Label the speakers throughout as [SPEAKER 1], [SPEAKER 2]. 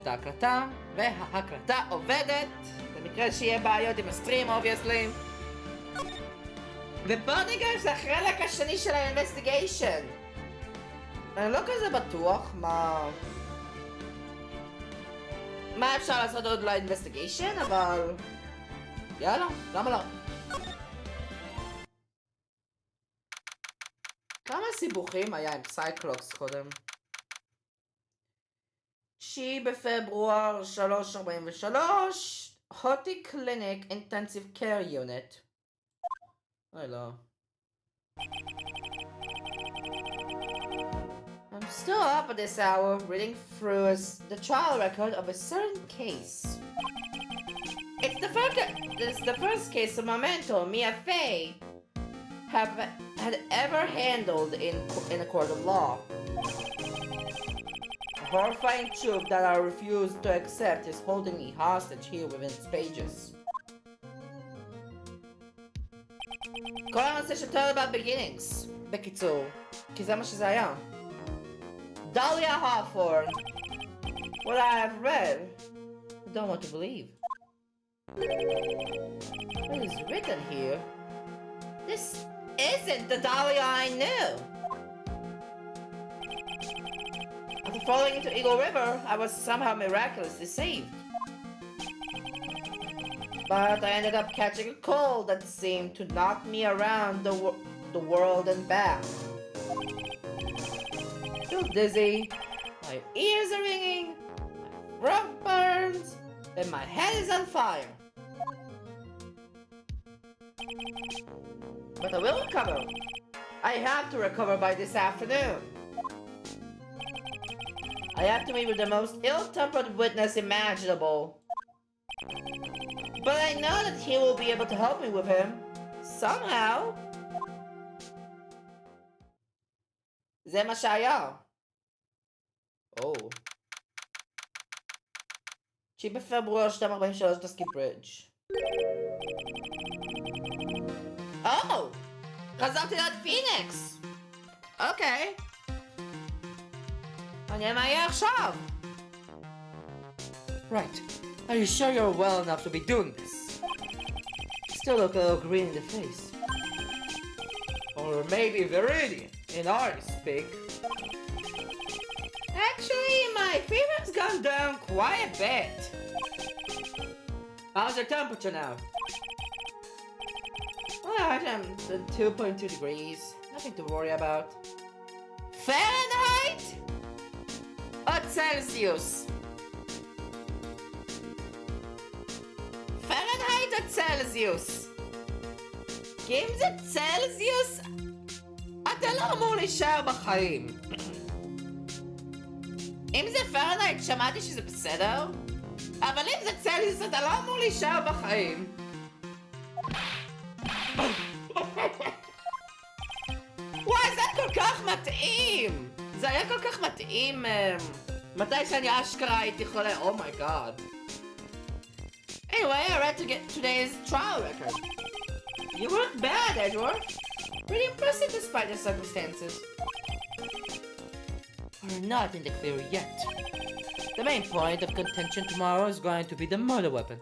[SPEAKER 1] את ההקלטה, וההקלטה עובדת, במקרה שיהיה בעיות עם הסטרים, obviously. ובואו ניגש לחלק השני של ה-investigation. אני לא כזה בטוח מה אפשר לעשות עוד ל-investigation, אבל יאללה, למה לא? כמה סיבוכים היה עם סייקלוקס קודם? 9 בפברואר 343, הוטי קליניק אינטנסיב קר יוניט. אוי לא. I'm still up at this hour reading through the trial record of a certain case. It's the first case of Memento Mia Fey had ever handled in a court of law. A horrifying truth that I refuse to accept is holding me hostage here within its pages. כל הנושא של tell about beginnings, בקיצור, כי זה מה שזה היה. Dahlia Hawthorne. What I have read, I don't want to believe. What is written here? This isn't the Dahlia I knew. After falling into Eagle River, I was somehow miraculously saved. But I ended up catching a cold that seemed to knock me around the world and back. I feel dizzy, my ears are ringing, my throat burns, and my head is on fire. But I will recover. I have to recover by this afternoon. I have to meet with the most ill-tempered witness imaginable. But I know that he will be able to help me with him. Somehow. זה מה שהיה. או. 9 בפברואר 243 דסקי ברידג'. או! חזרתי לעד פיניקס! אוקיי. מעניין מה יהיה עכשיו? Right. Are you sure you're well enough to be doing this? You still look a little green in the face. Or maybe Viridian, in artist speak. Actually, my fever's gone down quite a bit. How's your temperature now? Well, I'm 2.2 degrees. Nothing to worry about. Fahrenheit? Or Celsius? פרנהייט או צלזיוס? כי אם זה צלזיוס, אתה לא אמור להישאר בחיים. אם זה פרנהייט, שמעתי שזה בסדר, אבל אם זה צלזיוס, אתה לא אמור להישאר בחיים. וואי, זה כל כך מתאים! זה היה כל כך מתאים מתי שאני אשכרה הייתי חולה, אומייגאד. Anyway, I read today's trial record. You weren't bad, Edward. Pretty impressive despite the circumstances. We're not in the clear yet. The main point of contention tomorrow is going to be the murder weapon.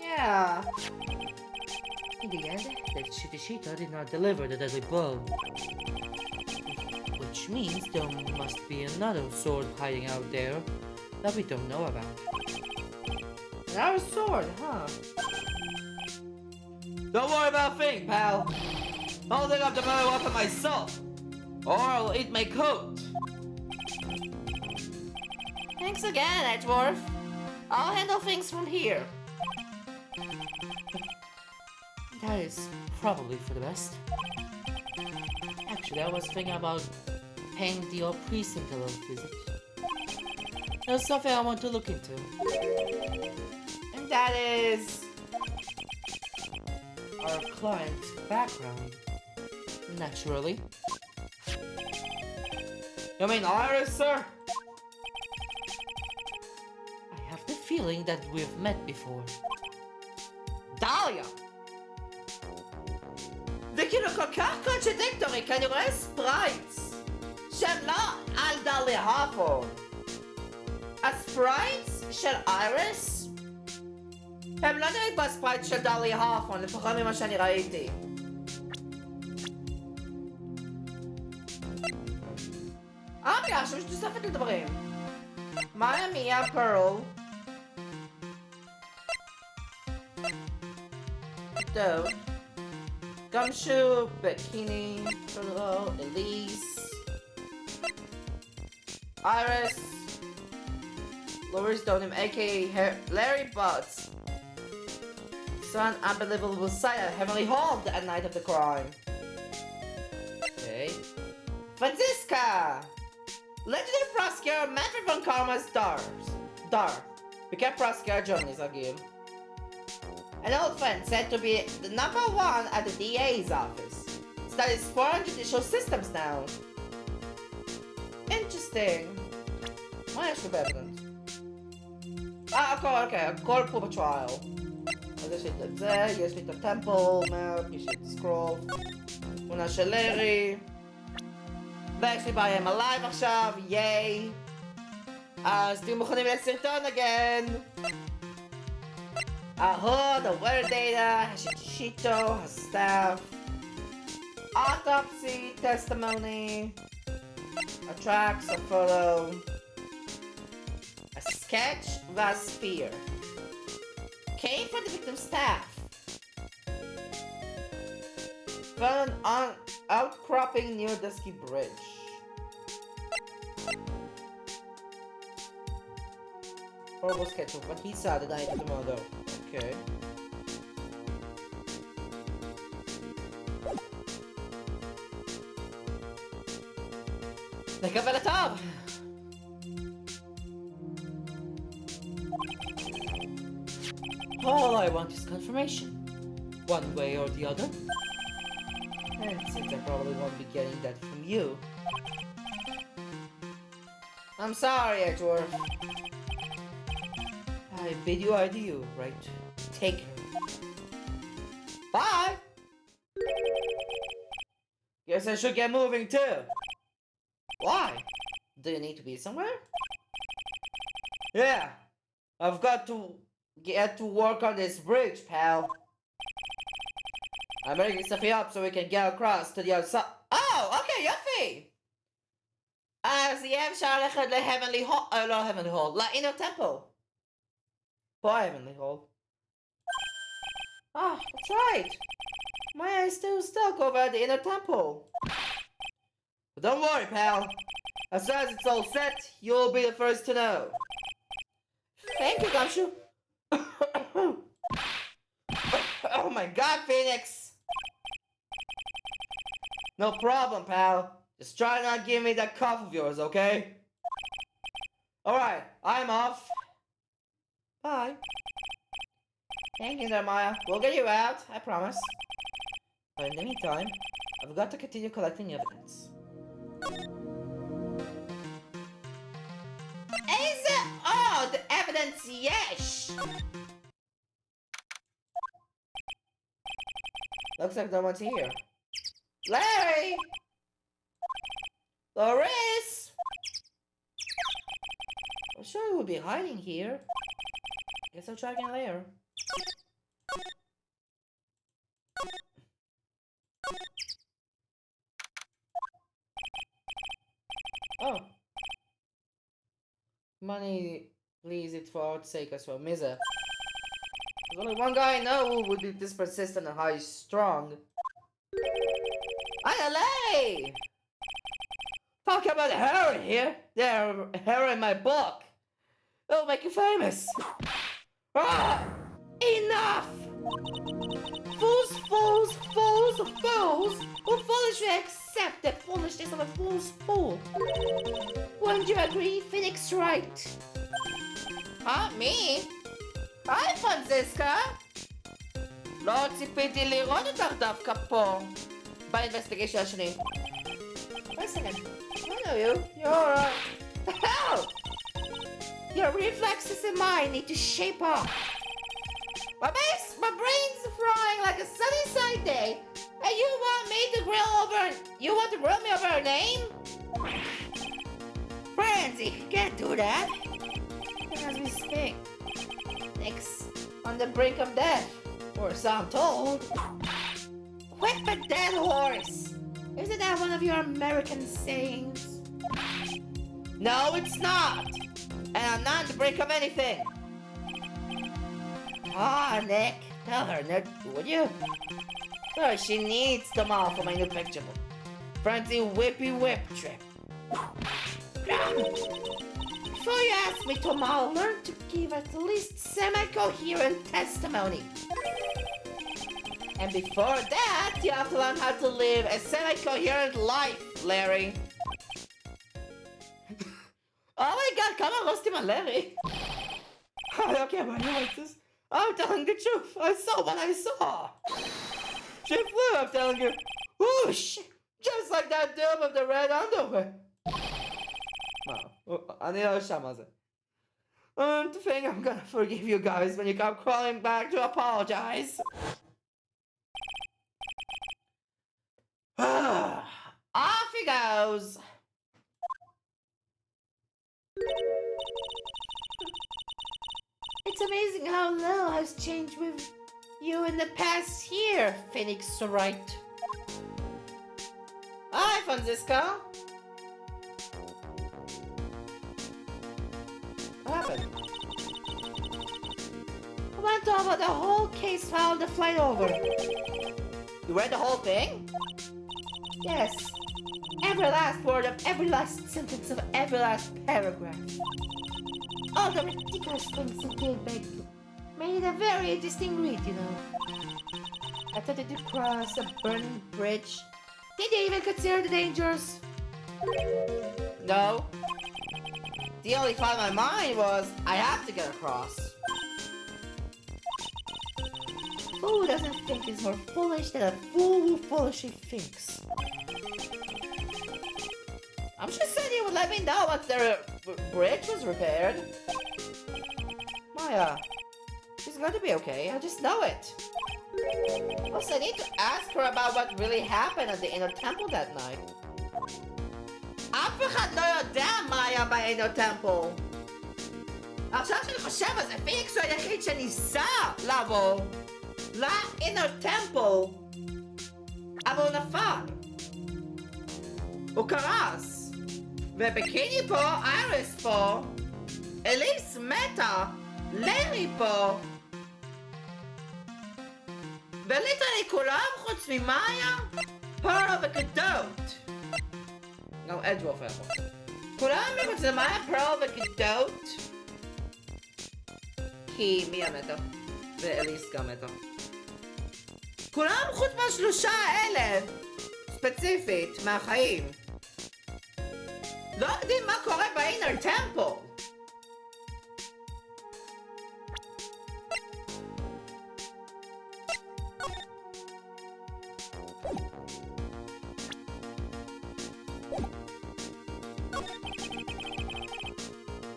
[SPEAKER 1] Yeah. In the end, the Shitishita did not deliver the deadly blow. Which means there must be another sword hiding out there that we don't know about. Another sword, huh? Don't worry about a thing, pal. I'll dig up the murder weapon myself. Or I'll eat my coat. Thanks again, Edgeworth. I'll handle things from here. That is probably for the best. Actually, I was thinking about paying the old precinct a little visit. There's something I want to look into. And that is our client's background. Naturally. You mean Iris, sir? I have the feeling that we've met before. Dahlia! זה כאילו כל כך קונטרדיקטורי, כי אני רואה ספרייטס שהם לא על דליה הפורן. אז הספרייטס של איירס הם לא נראים בספרייטס של דלי הופמן, לפחות ממה שאני ראיתי. רגע, עכשיו יש תוספת לדברים. מיאמיה פרל. פתעות. גמשו, בקיני, פרלו, אליס. Iris, Laurie's Donim, aka Larry Butts. Son, unbelievable sight at Heavenly Hall at night of the crime. Okay. Franziska! Legendary prosecutor Manfred von Karma's Dar. Became prosecutor Germany's again. An old friend said to be the #1 at the DA's office. Studies foreign judicial systems now. Interesting. מה יש לי באבידנס? אוקיי, הכל פה בטריאל. אז יש לי את זה, יש לי את הטמפל מאפ, יש לי את הסקרול, תמונה של לארי, ויש לי בעיה עם הלייב עכשיו, ייי. אז תהיו מוכנים לסרטון again. ההוד, ה-weather data, השיטו, הסטאפ, autopsy, testimony, a tracks, a photo, a sketch, a spear. Came from the victim's staff. Found on outcropping near Dusky Bridge. Horrible sketch of what he saw the night of the murder. Okay. נקבל לטוב! All I want is confirmation. One way or the other. And since I probably won't be getting that from you. I'm sorry, Edgeworth. I bid you adieu, right? Take care. Bye! Guess I should get moving too. Why? Do you need to be somewhere? Yeah, I've got to get to work on this bridge, pal. I'm making stuff up so we can get across to the other side. Oh, okay, יופי! אז יהיה אפשר ללכת ל-Heavenly Hall, לא Heavenly Hall, ל-Inner Temple. פה Heavenly Hall. Ah, that's right. My eye is still stuck over at the Inner Temple. But don't worry, pal. As soon as it's all set, you'll be the first to know. Thank you, Gumshoe. Oh my god, Phoenix! No problem, pal. Just try not to give me that cough of yours, okay? Alright, I'm off. Bye. Hang in there, Maya. We'll get you out, I promise. But in the meantime, I've got to continue collecting evidence. איזה עוד evidence יש? Looks like no one's here. Larry! Doris! I'm sure he will be hiding here. Guess I'll try again later. Oh. Money, please, it's for our sake as well, Miza. There's only one guy I know who would be this persistent and high strong. ILA! Talk about heroin here. There's heroin in my book. It'll make you famous. Ah! Enough! Fools, fools, fools, fools who foolishly accept the foolishness of a fool's fool. Wouldn't you agree, Phoenix Wright? Me? Hi, Franziska! לא ציפיתי לראות אותך דווקא פה באינבסטיגיישן השני. Wait a second. I know you. You're alright. The hell? Your reflexes and mine need to shape up. My brain's frying like a sunny side day, and you want to grill me over a name? Francie, can't do that. the brink of death. Or so I'm told. Whip a dead horse. Isn't that one of your American sayings? No, it's not. And I'm not on the brink of anything. Ah, Nick. Tell her, Nick, would you? Oh, she needs them all for my new picture book. Fancy whippy whip trip. Before you ask me, Tomal, learn to give at least semi-coherent testimony. And before that, you have to learn how to live a semi-coherent life, Larry. Oh my god, come on, lost him on Larry. Okay, why do you like this? I'm telling the truth. I saw what I saw. She flew, I'm telling you. Whoosh! Just like that dude with the red underwear. Wow. אני לא שם על זה. To think I'm gonna forgive you guys when you come crawling back to apologize. Off he goes. It's amazing how little has changed with you in the past year, Phoenix Wright. Hi, Francisco. What happened? I went over the whole case file the flight over. You read the whole thing? Yes. Every last word of every last sentence of every last paragraph. All the ridiculous things he did made it a very interesting read, you know. Attempted to cross a burning bridge. Did they even consider the dangers? No. The only thought in my mind was, I have to get across. Fool who doesn't think is more foolish than a fool who foolishly thinks. I'm just saying you would let me know once the bridge was repaired. Maya, she's going to be okay, I just know it. Also, I need to ask her about what really happened at the inner temple that night. אף אחד לא יודע מה היה ב-inner temple. עכשיו שאני חושב על זה, פיניקס הוא היחיד שניסה לבוא ל-inner temple, אבל הוא נפל. הוא קרס. וביקיני פה, אייריס פה, אליס מתה, לארי פה. וליטרלי כולם חוץ ממאיה, פרו וקדות. גם אדוורף היה פה. כולם מחוץ למאיה, פרו וקדות. כי מיה מתה. ואליס גם מתה. כולם חוץ מהשלושה האלה, ספציפית, מהחיים. לא יודעים מה קורה באינר טמפל.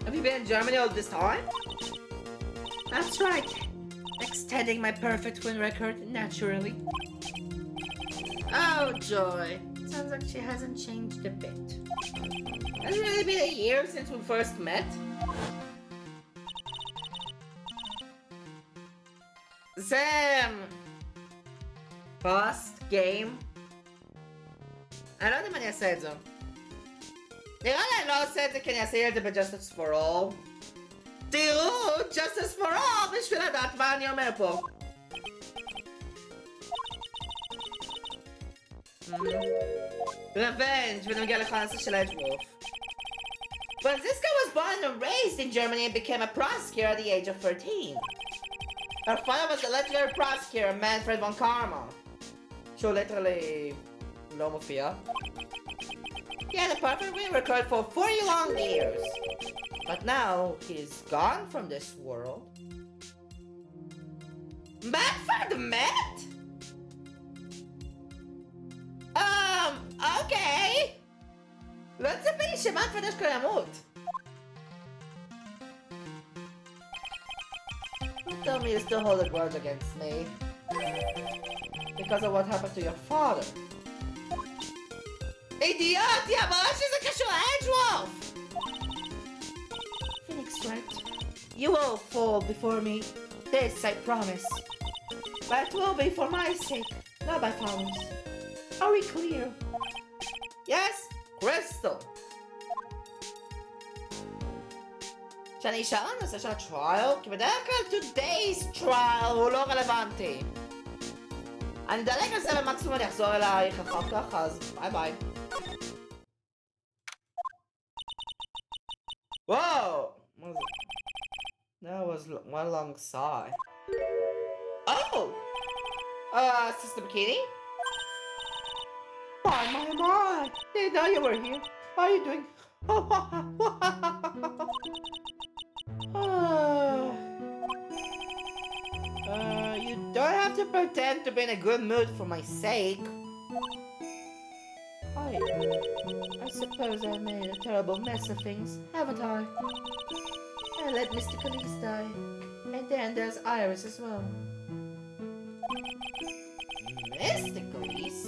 [SPEAKER 1] Have you been in Germany all this time? That's right. Extending my perfect win record naturally. Oh joy. Sounds like she hasn't changed a bit. Has it really been a year since we first met? Sam! Past game? אני לא יודע אם אני אעשה את זה. נראה לי אני לא עושה את זה כי אני אעשה את זה ב-Justice for All. תראו! Justice for All! בשביל לדעת מה אני אומר פה. Revenge בנוגע לחלנסה של אדוורף. Francisco was born and raised in Germany and became a prosecutor at the age of 13. Her father was the legendary prosecutor Manfred von Karma. שהוא literally לא מופיע. He had a perfect win record for 40 long years. But now he's gone from this world. Manfred met? Okay. לא תצפה לי שמנפרד אשכרה ימות. Don't tell me you still hold a grudge against me. Because of what happened to your father. אידיוט! יא ממש שזה קשור לאדוורף! Phoenix Wright, you will fall before me. this, I promise. But it will be for my sake, not by Farmer's. Are we clear? Yes, Crystal. שאני אשאל על נושא של הטריאל, כי בדרך כלל today's trial הוא לא רלוונטי. אני אדלג על זה במקסימום אני אחזור אלייך אחר כך, אז ביי ביי. Whoa! What was it? That was one long sigh. Oh! Sister Bikini? My! Didn't know you were here. How are you doing? You don't have to pretend to be in a good mood for my sake. I suppose I made a terrible mess of things, haven't I? I let Mr. Khalees die. And then there's Iris as well. Mr. Khalees?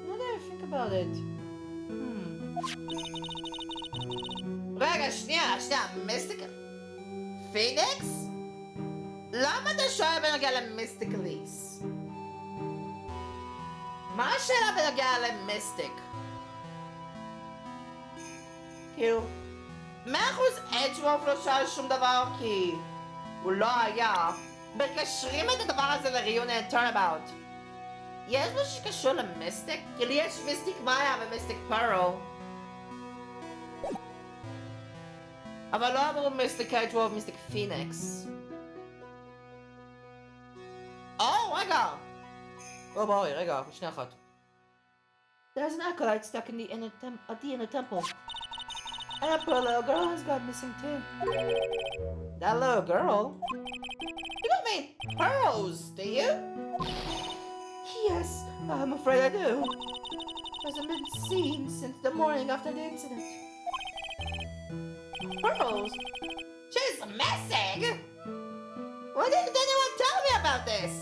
[SPEAKER 1] Now that I think about it. רגע, שנייה, מיסטיק... פיניקס? למה אתה שואל בנוגע למיסטיק ליס? מה השאלה בנוגע למיסטיק? כאילו, 100% אדג'וולף לא שאל שום דבר כי הוא לא היה. מקשרים את הדבר הזה לריאיון טרנאבאוט. יש משהו שקשור למיסטיק? כאילו יש מיסטיק מאיה ומיסטיק פארו. אבל לא אמרו מיסטיק אדג'וולף ומיסטיק פיניקס. רגע! בואי, רגע, שנייה אחת. There's an acolyte stuck in the inner temple. And that poor little girl has gone missing too. That little girl? You don't mean Pearls, do you? Yes, I'm afraid I do. Hasn't been seen since the morning after the incident. Pearls? She's missing? Why didn't anyone tell me about this?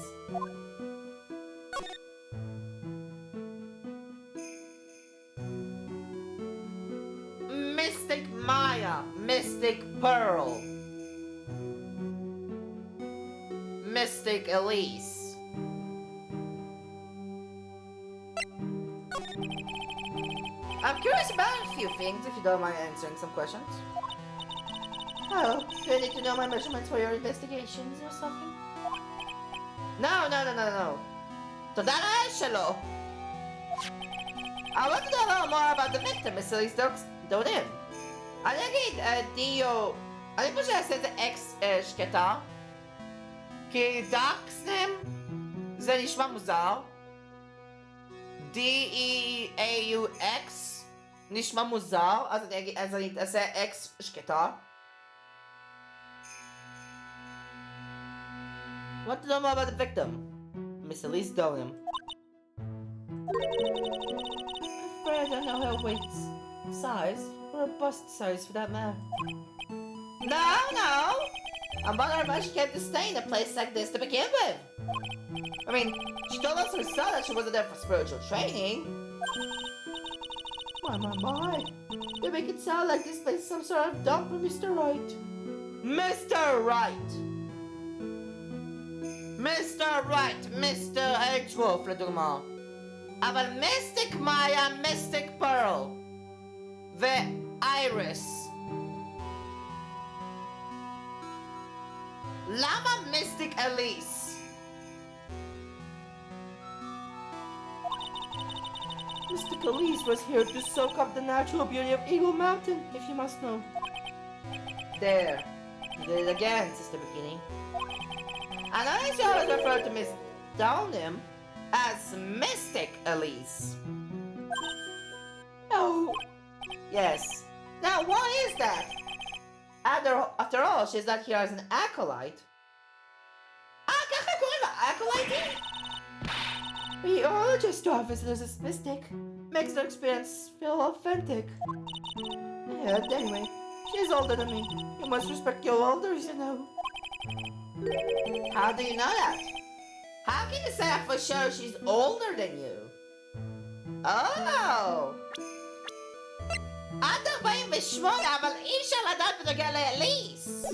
[SPEAKER 1] Mystic Maya, Mystic Pearl, Mystic Elise. I'm curious about a few things, if you don't mind answering some questions. Oh, do you need to know my measurements for your investigations or something? No. תודה לאל שלא. I want to know a little more about the victim, Miss Elise Donim. אני אגיד, דיו... אני פשוט אעשה את זה אקס שקטה. כי דאקסנם זה נשמע מוזר. D-E-A-U-X נשמע מוזר, אז אני אעשה אקס שקטה. Want to know more about the victim, Miss Elise Donim. I'm afraid I don't know her weight, size, or her bust size for that matter. No! I'm wondering why she came to stay in a place like this to begin with. I mean, she told us herself that she wasn't there for spiritual training. My. They make it sound like this place is some sort of dump for Mr. Wright. Mr. Wright! Mr. Edgewolf לדוגמה. אבל מיסטיק מאיה, מיסטיק פרל ואייריס. למה מיסטיק אליס? Mystic Elise was here to soak up the natural beauty of Eagle Mountain, if you must know. There. You did it again, Sister Bikini. And I she always referred to Miss Donim as Mystic Elise. Oh. Yes. Now, why is that? After all, she's not here as an acolyte. ככה קוראים לה acolyte? We all just our visitors as mystic. Makes their experience feel authentic. Yeah, anyway, she's older than me. You must respect your elders, you know. How do you know that? How can you say for sure she's older than you? Oh! עד 48, אבל אי אפשר לדעת בנוגע לאליס.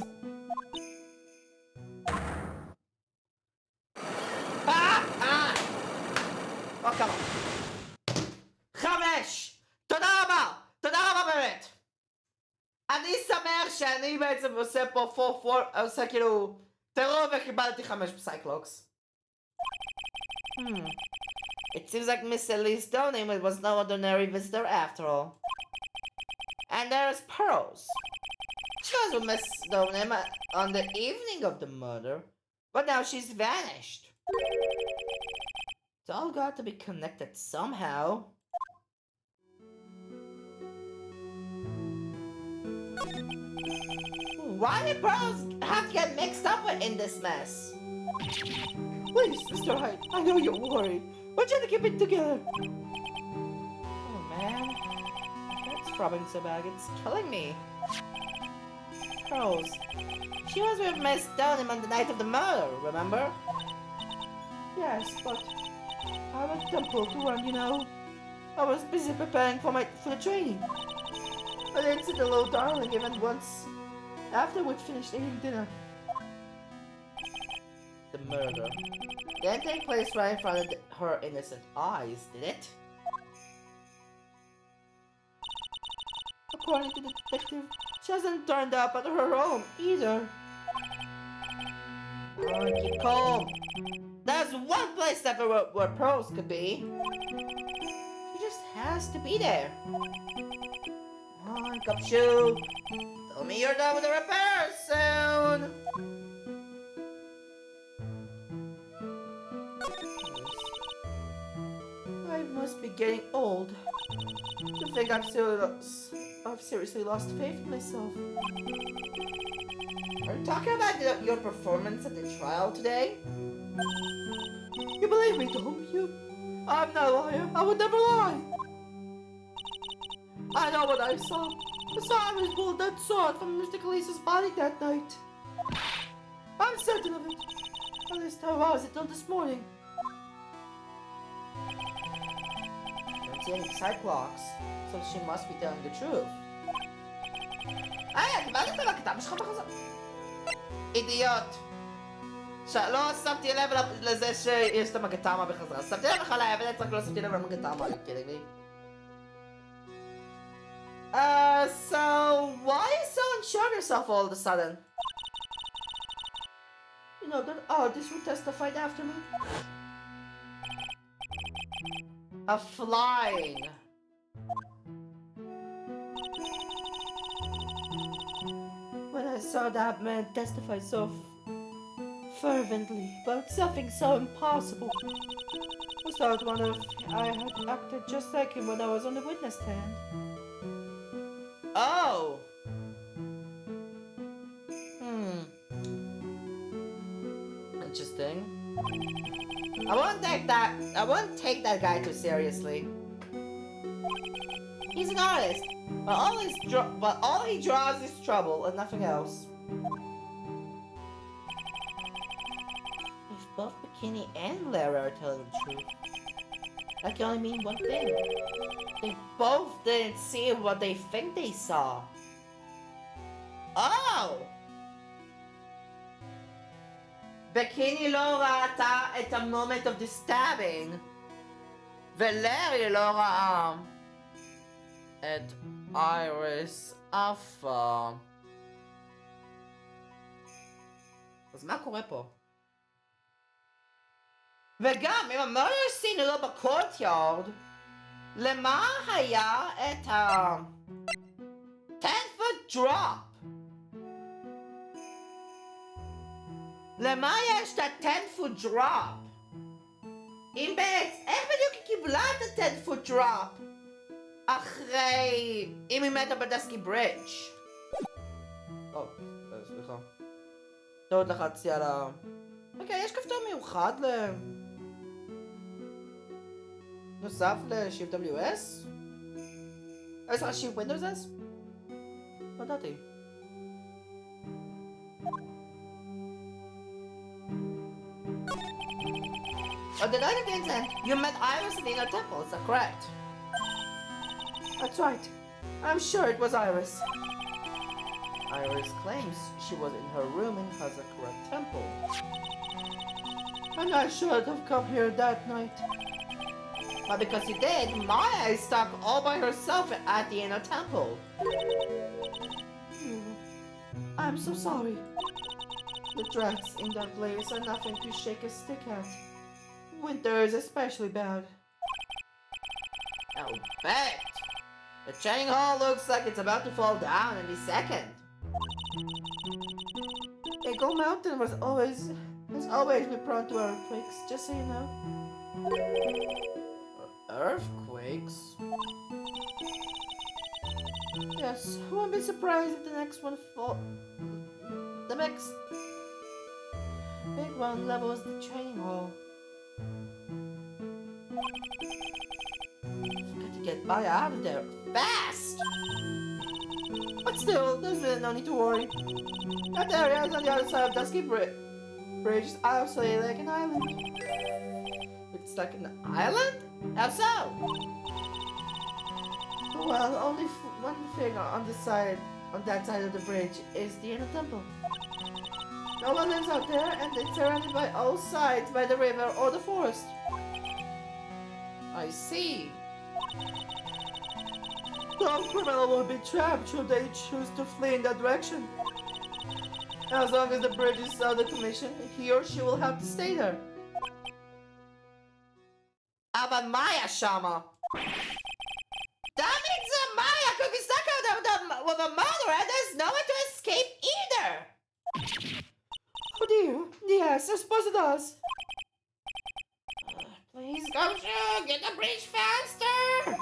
[SPEAKER 1] אני בעצם עושה פה עושה כאילו טרור וקיבלתי 5 פסייקלוקס. It seems like Miss Ellie's Stoning was no ordinary visitor after all. And there's Pearls. She was with Miss Stoning on the evening of the murder, but now she's vanished. It's all got to be connected somehow. Why did Pearls have to get mixed up in this mess? Please, Mr. Hyde, I know you're worried. We're trying to keep it together. Oh man, that's throbbing so bad, it's killing me. Pearls, she was with Miss Stoneham on the night of the murder, remember? Yes, but I was temple to run, you know. I was busy preparing for the training. I didn't see the little darling even once after we'd finished eating dinner. The murder didn't take place right in front of her innocent eyes, did it? According to the detective, she hasn't turned up at her home either. Oh, keep calm. There's one place that where Pearls could be. She just has to be there. Come on, Gupshoe. Tell me you're done with the repairs soon. I must be getting old to think I've seriously lost faith in myself. Are you talking about your performance at the trial today? You believe me, don't you? I'm not a liar. I would never lie. I know what I saw. I saw Iris pull that sword from Mr. Khaleesi's body that night. I'm certain of it. At least I was until this morning. I don't see any sidewalks, so she must be telling the truth. קיבלת את הכתב שלך בחזרה. אידיוט. לא שמתי לב לזה שיש את המגטמה בחזרה. שמתי לב לך לאבדת, רק לא שמתי לב למגטמה, are you kidding me? So why are you so unsure of yourself all of a sudden? You know that artist who testified after me? A flying. When I saw that man testify so fervently about something so impossible, I thought I had acted just like him when I was on the witness stand. Oh! Interesting. I wouldn't take that guy too seriously. He's an artist, but all he draws is trouble and nothing else. If both Bikini and Lara are telling the truth, that can only mean one thing. They both didn't see what they think they saw. Oh! Bikini לא ראתה את המומנט of the stabbing, ולארי לא ראה את איריס אף פעם. אז מה קורה פה? וגם אם המורדר סין לא בקורטיארד, למה היה את ה 10-foot drop? למה יש את ה-10-foot drop? אם בעצם, איך בדיוק היא קיבלה את ה-10-foot drop? אחרי... אם היא מתה בדסקי ברידג'. סליחה. טעות לחצתי על ה... אוקיי, יש כפתור מיוחד נוסף ל-Shift WS? יש לך Shift Windows S? לא ידעתי. On the night of the incident, you met Iris in the inner temple, is that correct? That's right. I'm sure it was Iris. Iris claims she was in her room in Hazakura Temple. And I should have come here that night. But because you did, Maya is stuck all by herself at the inner temple. I'm so sorry. The tracks in that place are nothing to shake a stick at. Winter is especially bad. I'll bet! The chain hall looks like it's about to fall down any second. Eagle Mountain has always been prone to earthquakes, just so you know. Earthquakes? Yes, I won't be surprised if the next one the next big one levels the training hall. Got to get by out of there fast! But still, there's really no need to worry. That area is on the other side of Dusky Bridge. Is isolated like an island. It's like an island? How so? Well, only one thing on that side of the bridge is the inner temple. No one lives out there, and it's surrounded by all sides by the river or the forest. I see. No criminal will be trapped should they choose to flee in that direction. As long as the bridge is out of commission, he or she will have to stay there. Aber Maya Shama. That means Maya could be stuck out with a murderer. There's nowhere to escape either. Oh dear. Yes, I suppose it does. Please go through. Get the bridge faster.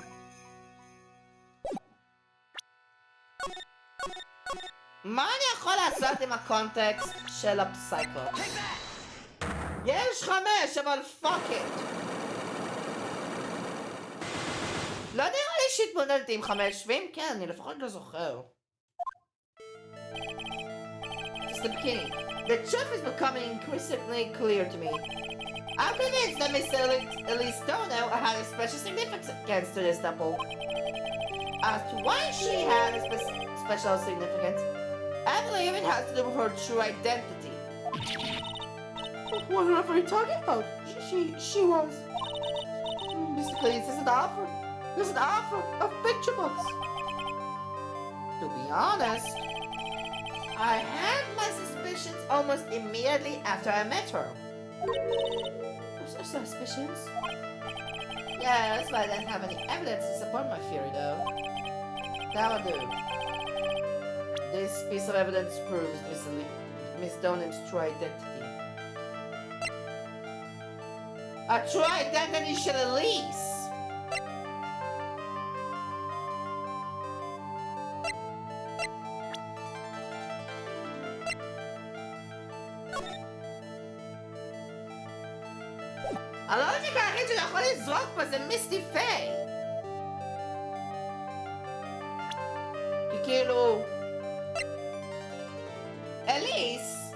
[SPEAKER 1] מה אני יכול לעשות עם הקונטקסט של הפסייקו? יש 5, אבל פאק איט. לא נראה לי שהתמודדתי עם 5, ואם כן, אני לפחות לא זוכר. Just the beginning. The truth is becoming increasingly clear to me. I'm convinced that Miss Elise Stono had a special significance to this temple. As to why she had a special significance, I believe it has to do with her true identity. What on earth are you talking about? She was... Mr. Cleese, there's an offer of picture books. To be honest, I had my suspicions almost immediately after I met her. Suspicions? Yes, but I didn't have any evidence to support my theory though. That'll do. This piece of evidence proves Miss Donim's true identity. A true identity should Elise! הלוג'יקה היחיד שאני יכול לזרוק פה זה מיסטי פיי. כי כאילו... אליס...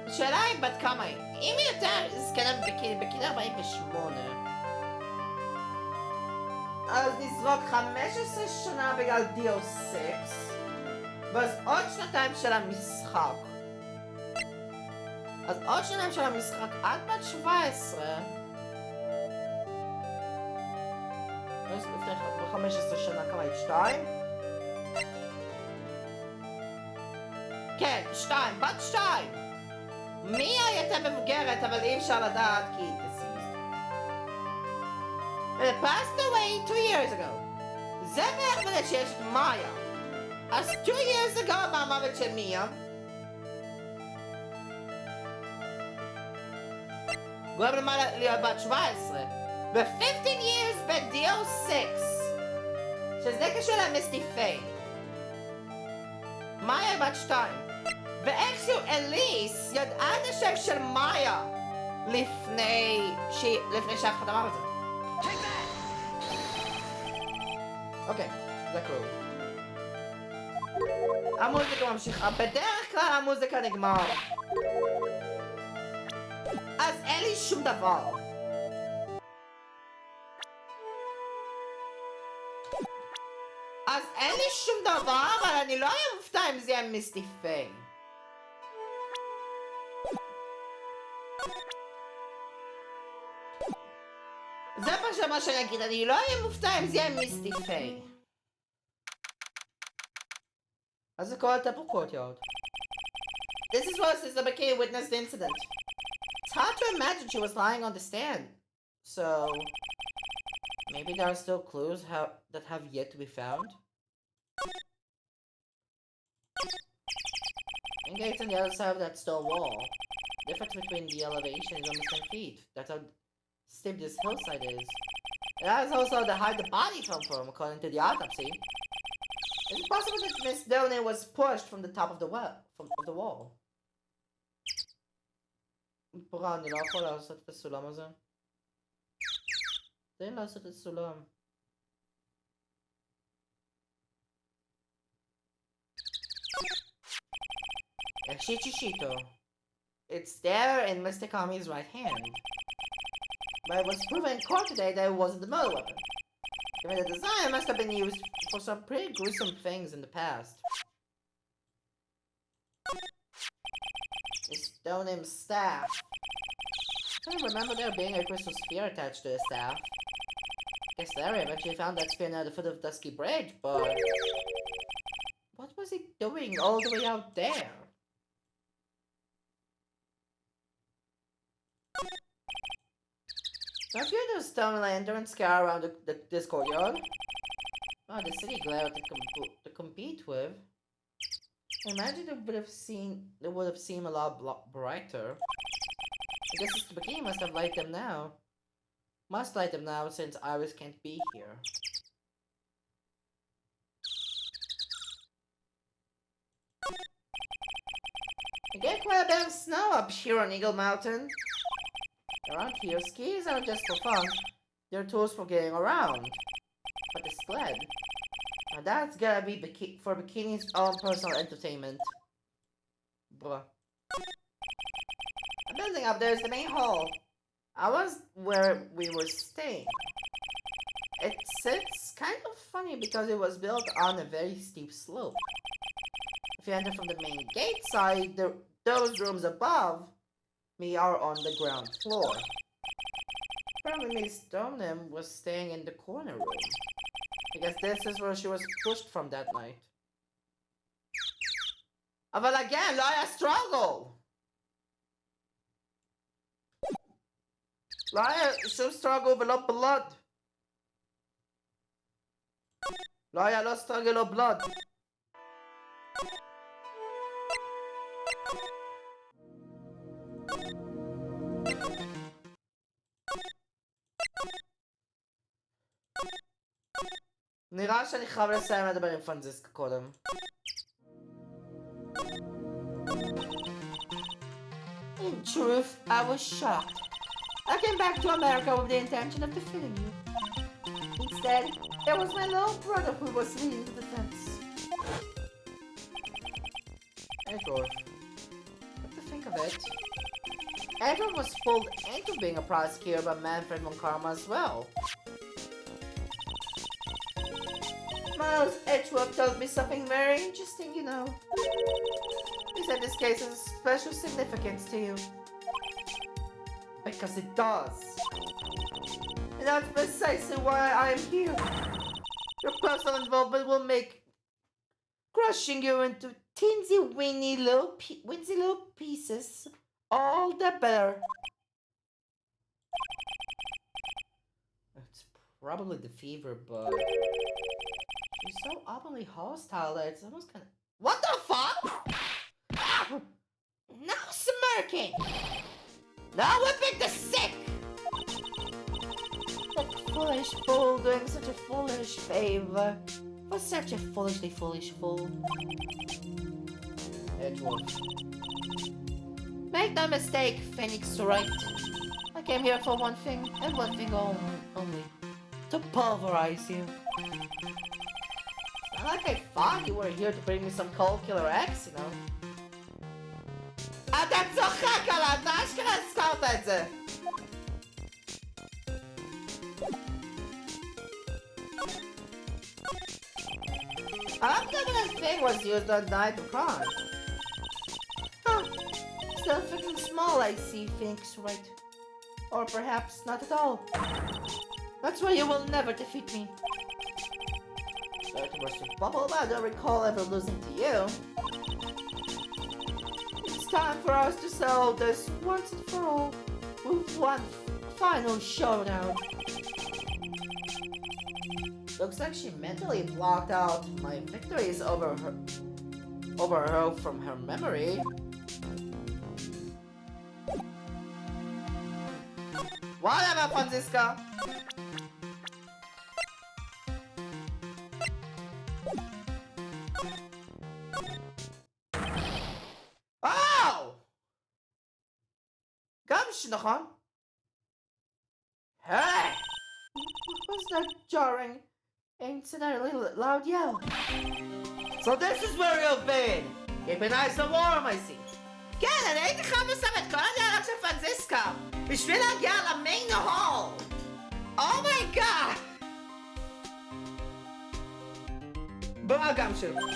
[SPEAKER 1] השאלה היא בת כמה היא. אם היא יותר זקנה בגיל 48, אז נזרוק 15 שנה בגלל דיו 6, ואז עוד 2 של המשחק. אז עוד 2 של המשחק עד בת 17. לפני 15 שנה כמה היא? 2? כן, 2, בת 2. מי הייתה מבוגרת, אבל אי אפשר לדעת כי היא deceased. It passed away 2 years ago. זה בערך בזה שיש את מאיה. אז 2 years ago מהמוות של מיה. גורם למה להיות בת 17. ו-15 years בדיו 6. שזה קשור למיסטי פיי. מאיה בת 2. ואיכשהו אליס ידעה את השם של מאיה לפני שאף אחד אמר את זה. אוקיי, זה קרוב. המוזיקה ממשיכה. בדרך כלל המוזיקה נגמר. אז אין לי שום דבר. אז אין לי שום דבר, אבל אני לא אהיה מופתע אם זה יהיה מיסטי פיי. זה מה שאני אגיד, אני לא אהיה מופתע אם זה יהיה מיסטי פיי. How's it called Temple Courtyard? This is where Sister McKay witnessed the incident. It's hard to imagine she was lying on the stand. So, maybe there are still clues that have yet to be found? And gates on the other side of that stone wall. The difference between the elevation is almost 10 feet. That's how steep this hillside is. And that is also the height the body fell from, according to the autopsy. Is it possible that Miss Downey was pushed from the top of the wall? ברה, אני לא יכול לעשות את הסולם הזה. תן לעשות את הסולם. Shichishito. It's there in Mr. Kami's right hand. But it was proven in court today that it wasn't the murder weapon. Given the design must have been used for some pretty gruesome things in the past. It's Stoneham's staff. I don't remember there being a crystal sphere attached to his staff. Guess Larry eventually found that spear near the foot of Dusky Bridge, but what was he doing all the way out there? So a few of those stone lanterns scare around this courtyard. Oh, the city glare to compete with. Imagine it would have seemed a lot brighter. I guess Mr. McKee must have light them now. Must light them now since Iris can't be here. I get quite a bit of snow up here on Eagle Mountain. Around here, skis aren't just for fun. They're tools for getting around. But the sled, now that's gotta be for Bikini's own personal entertainment. Bruh. A building up there is the main hall. I was where we were staying. It's kind of funny because it was built on a very steep slope. If you enter from the main gate side, those rooms above me are on the ground floor. Apparently Miss Stoneham was staying in the corner room. I guess this is where she was pushed from that night. אבל again, לא היה struggle! לא היה שום struggle ולא blood. לא היה לא struggle לא blood. נראה שאני חייב לסיים לדבר עם פרנזיסקה קודם. In truth, I was shocked. I came back to America with the intention of defeating you. Instead, it was my little brother who was leading the defense. Edward. What to think of it? Edward was pulled into being a prosecutor by Manfred von Karma as well. Miles Edgeworth told me something very interesting, you know. He said this case has special significance to you. Because it does. And that's precisely why I am here. Your personal involvement will make crushing you into winsy little pieces all the better. It's probably the fever, but she's so openly hostile that it's almost kind of... What the fuck? No smirking! No whipping the sick! That foolish fool doing such a foolish favor. For such a foolishly foolish fool. Edward. Make no mistake, Phoenix Wright. I came here for one thing, and one thing only. To pulverize you. It's not like I thought you were here to bring me some cold killer X, you know. אתה צוחק עליו, אתה אשכרה הזכרת את זה. I don't think that thing was used on the night of crime. Huh. Still freaking small, I see, Phoenix Wright. Or perhaps not at all. That's why you will never defeat me. to worship Bubble, but I don't recall ever losing to you. It's time for us to settle this once and for all with one final showdown. Looks like she mentally blocked out my victories over her from her memory. Whatever, Franziska! Oh! Gamsh, נכון? Hey! What was that jarring, incidentally loud yell? So this is where you've been! Keep an eye so warm, I see. כן, אני הייתי חייב לסיים את כל הדיאלוג של פרנזיסקה בשביל להגיע למיין הול! אומייגאד! בוא גם שלו.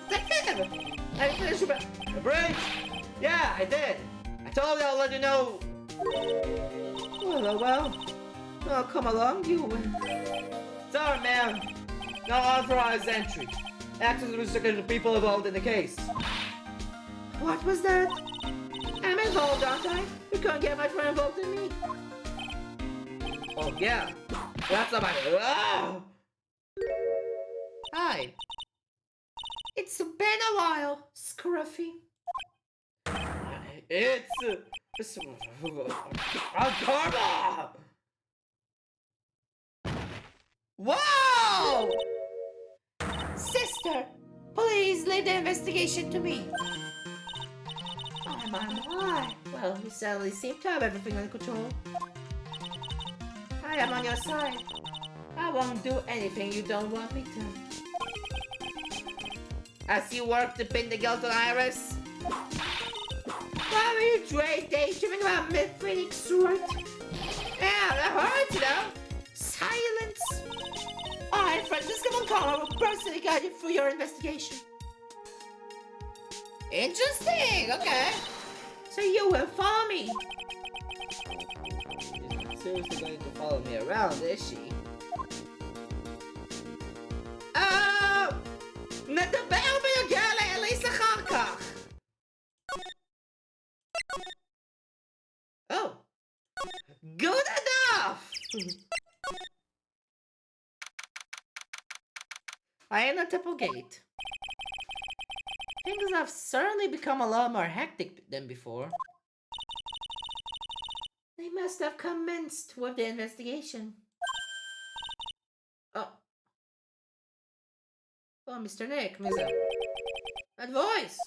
[SPEAKER 1] זה כן! I finished the bridge? Yeah, I did. I told you I'll let you know. Well. Oh, come along, you win. Sorry, ma'am. No authorized entry. Access restricted to people involved in the case. What was that? I'm involved, aren't I? You can't get much more involved than me. Oh, yeah. That's somebody. Oh! Hi. It's been a while, Scruffy. It's Karma! Whoa! Sister, please leave the investigation to me. My. Well, you sadly seem to have everything under control. I am on your side. I won't do anything you don't want me to. As you work to pin the guilt on Iris? Why were you daydreaming about Mithridic sword? Yeah, that hurts, you know? Silence! I, Franziska Moncala, will personally guide you through your investigation. Interesting, okay. So you will follow me. She's not seriously going to follow me around, is she? נדבר בנוגע לאליס אחר כך. Oh. Good enough! I am at Temple Gate. Things have certainly become a lot more hectic than before. They must have commenced with the investigation. Oh. Oh, Mr. Nick, Mr. That voice!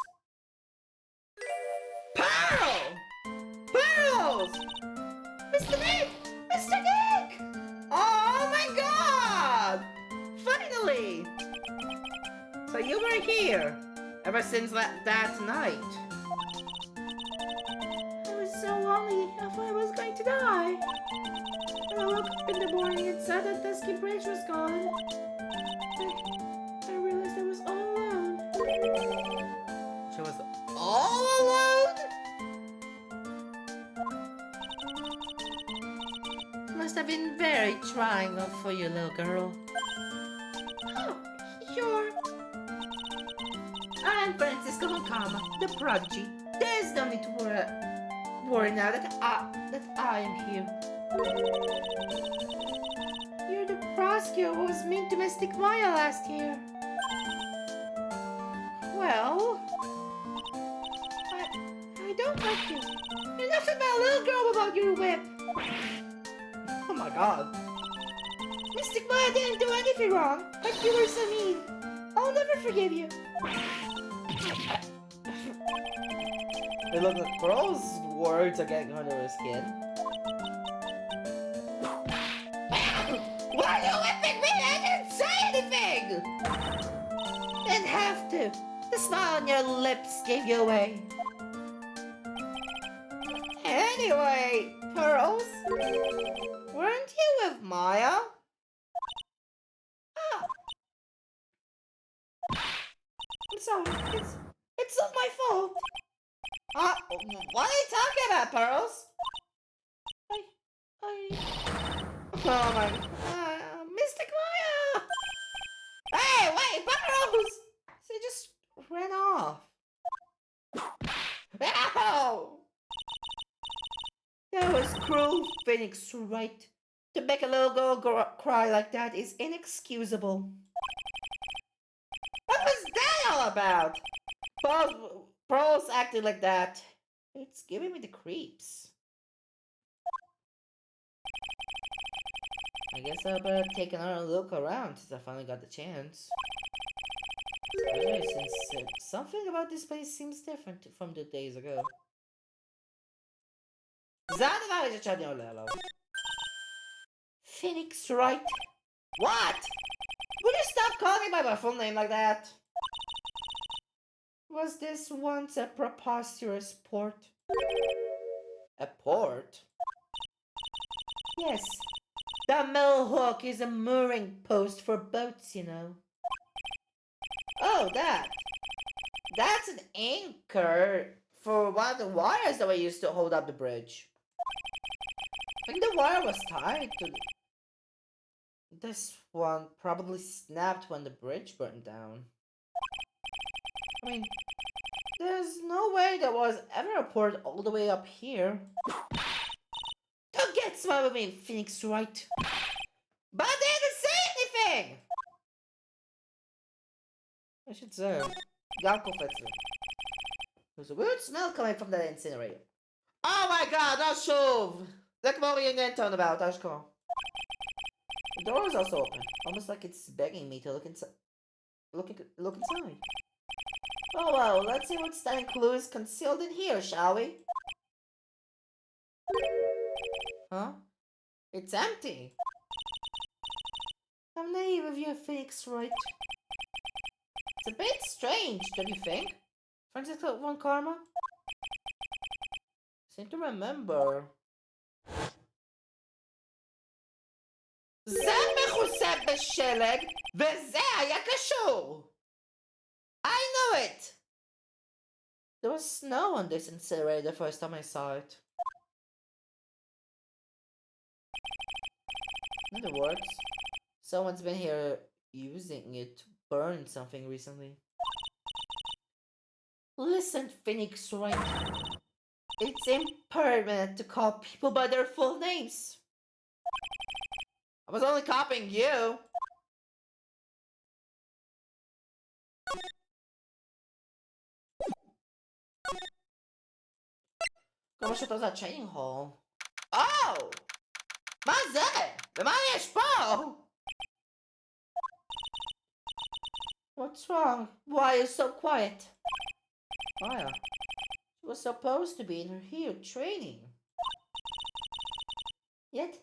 [SPEAKER 1] Pearl! Pearls! Mr. Nick! Mr. Nick! Oh my god! Finally! So you were here ever since that night. I was so lonely, I thought I was going to die. When I woke up in the morning and saw that Dusky Bridge was gone, I realized I was all alone. She was all alone? Must have been very trying for you, little girl. Oh, sure. I'm Franziska Moncala, the prodigy. There's no need to worry now that I am here. You're the prosecutor who was mean to Mystic Maya last year. Well, I don't like you. You're nothing but a little girl without your whip. Oh my god. Mystic Maya didn't do anything wrong, but you were so mean. I'll never forgive you. It looks like Pearl's words are getting under her skin. Why are you whipping me? I didn't say anything! Didn't have to. The smile on your lips gave you away. Anyway, Pearls, weren't you with Maya? Ah. I'm sorry, it's not my fault. What are you talking about, Pearls? Oh my... Mystic Maya! Hey, Hey, Burrows! They just ran off. Ow! That was cruel, Phoenix, right? To make a little girl cry like that is inexcusable. What was that all about? Pearls acting like that. It's giving me the creeps. I guess I better take another look around since I finally got the chance. Especially since something about this place seems different from the days ago. Phoenix, right? What? Will you stop calling me by my full name like that? Was this once a preposterous port? A port? Yes. The mill hook is a mooring post for boats, you know. Oh, that. That's an anchor for one of the wires that we used to hold up the bridge. I think the wire was tied to this one probably snapped when the bridge burned down. I mean, there's no way there was ever a port all the way up here. Don't get smart with me, Phoenix, right? But I didn't say anything! I should say, Galkofetzer. There's a weird smell coming from that incinerator. Oh my god, that's Shove! Like more you turnabout, that's cool. The door is also open, almost like it's begging me to look inside. Look inside. Oh well, let's see what stunning clue is concealed in here, shall we? Huh? It's empty. I'm naive of you, Phoenix, right? It's a bit strange, don't you think? Francis von Karma? I seem to remember. זה מכוסה בשלג, וזה היה קשור! I know it! There was snow on this incinerator the first time I saw it. In other words, someone's been here using it to burn something recently. Listen, Phoenix, right? It's impertinent to call people by their full names. I was only copying you. כמה שאתה זה הצ'יינינג הול. Oh! מה זה? ומה יש פה? What's wrong? Why are you so quiet? Maya, she was supposed to be in her heel training. Yet,